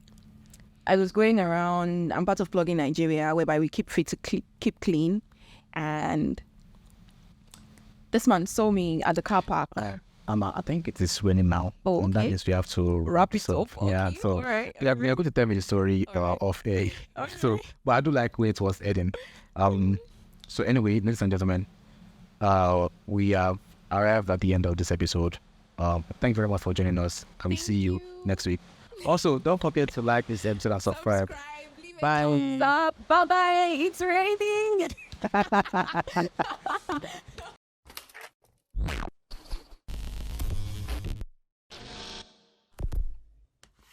A: was going around, I'm part of Plug in Nigeria, whereby we keep fit to keep clean. And this man saw me at the car park.
B: I think it is raining now.
A: Oh, okay.
B: And that means we have to
A: wrap it up.
B: Yeah,
A: Okay.
B: so
A: All right.
B: you're going to tell me the story of a.
A: Okay.
B: So, but I do like where it was heading. So anyway, ladies and gentlemen, we have arrived at the end of this episode. Thank you very much for joining us. I will see you next week. Also, don't forget to like this episode and subscribe. Bye.
A: Bye bye. It's raining.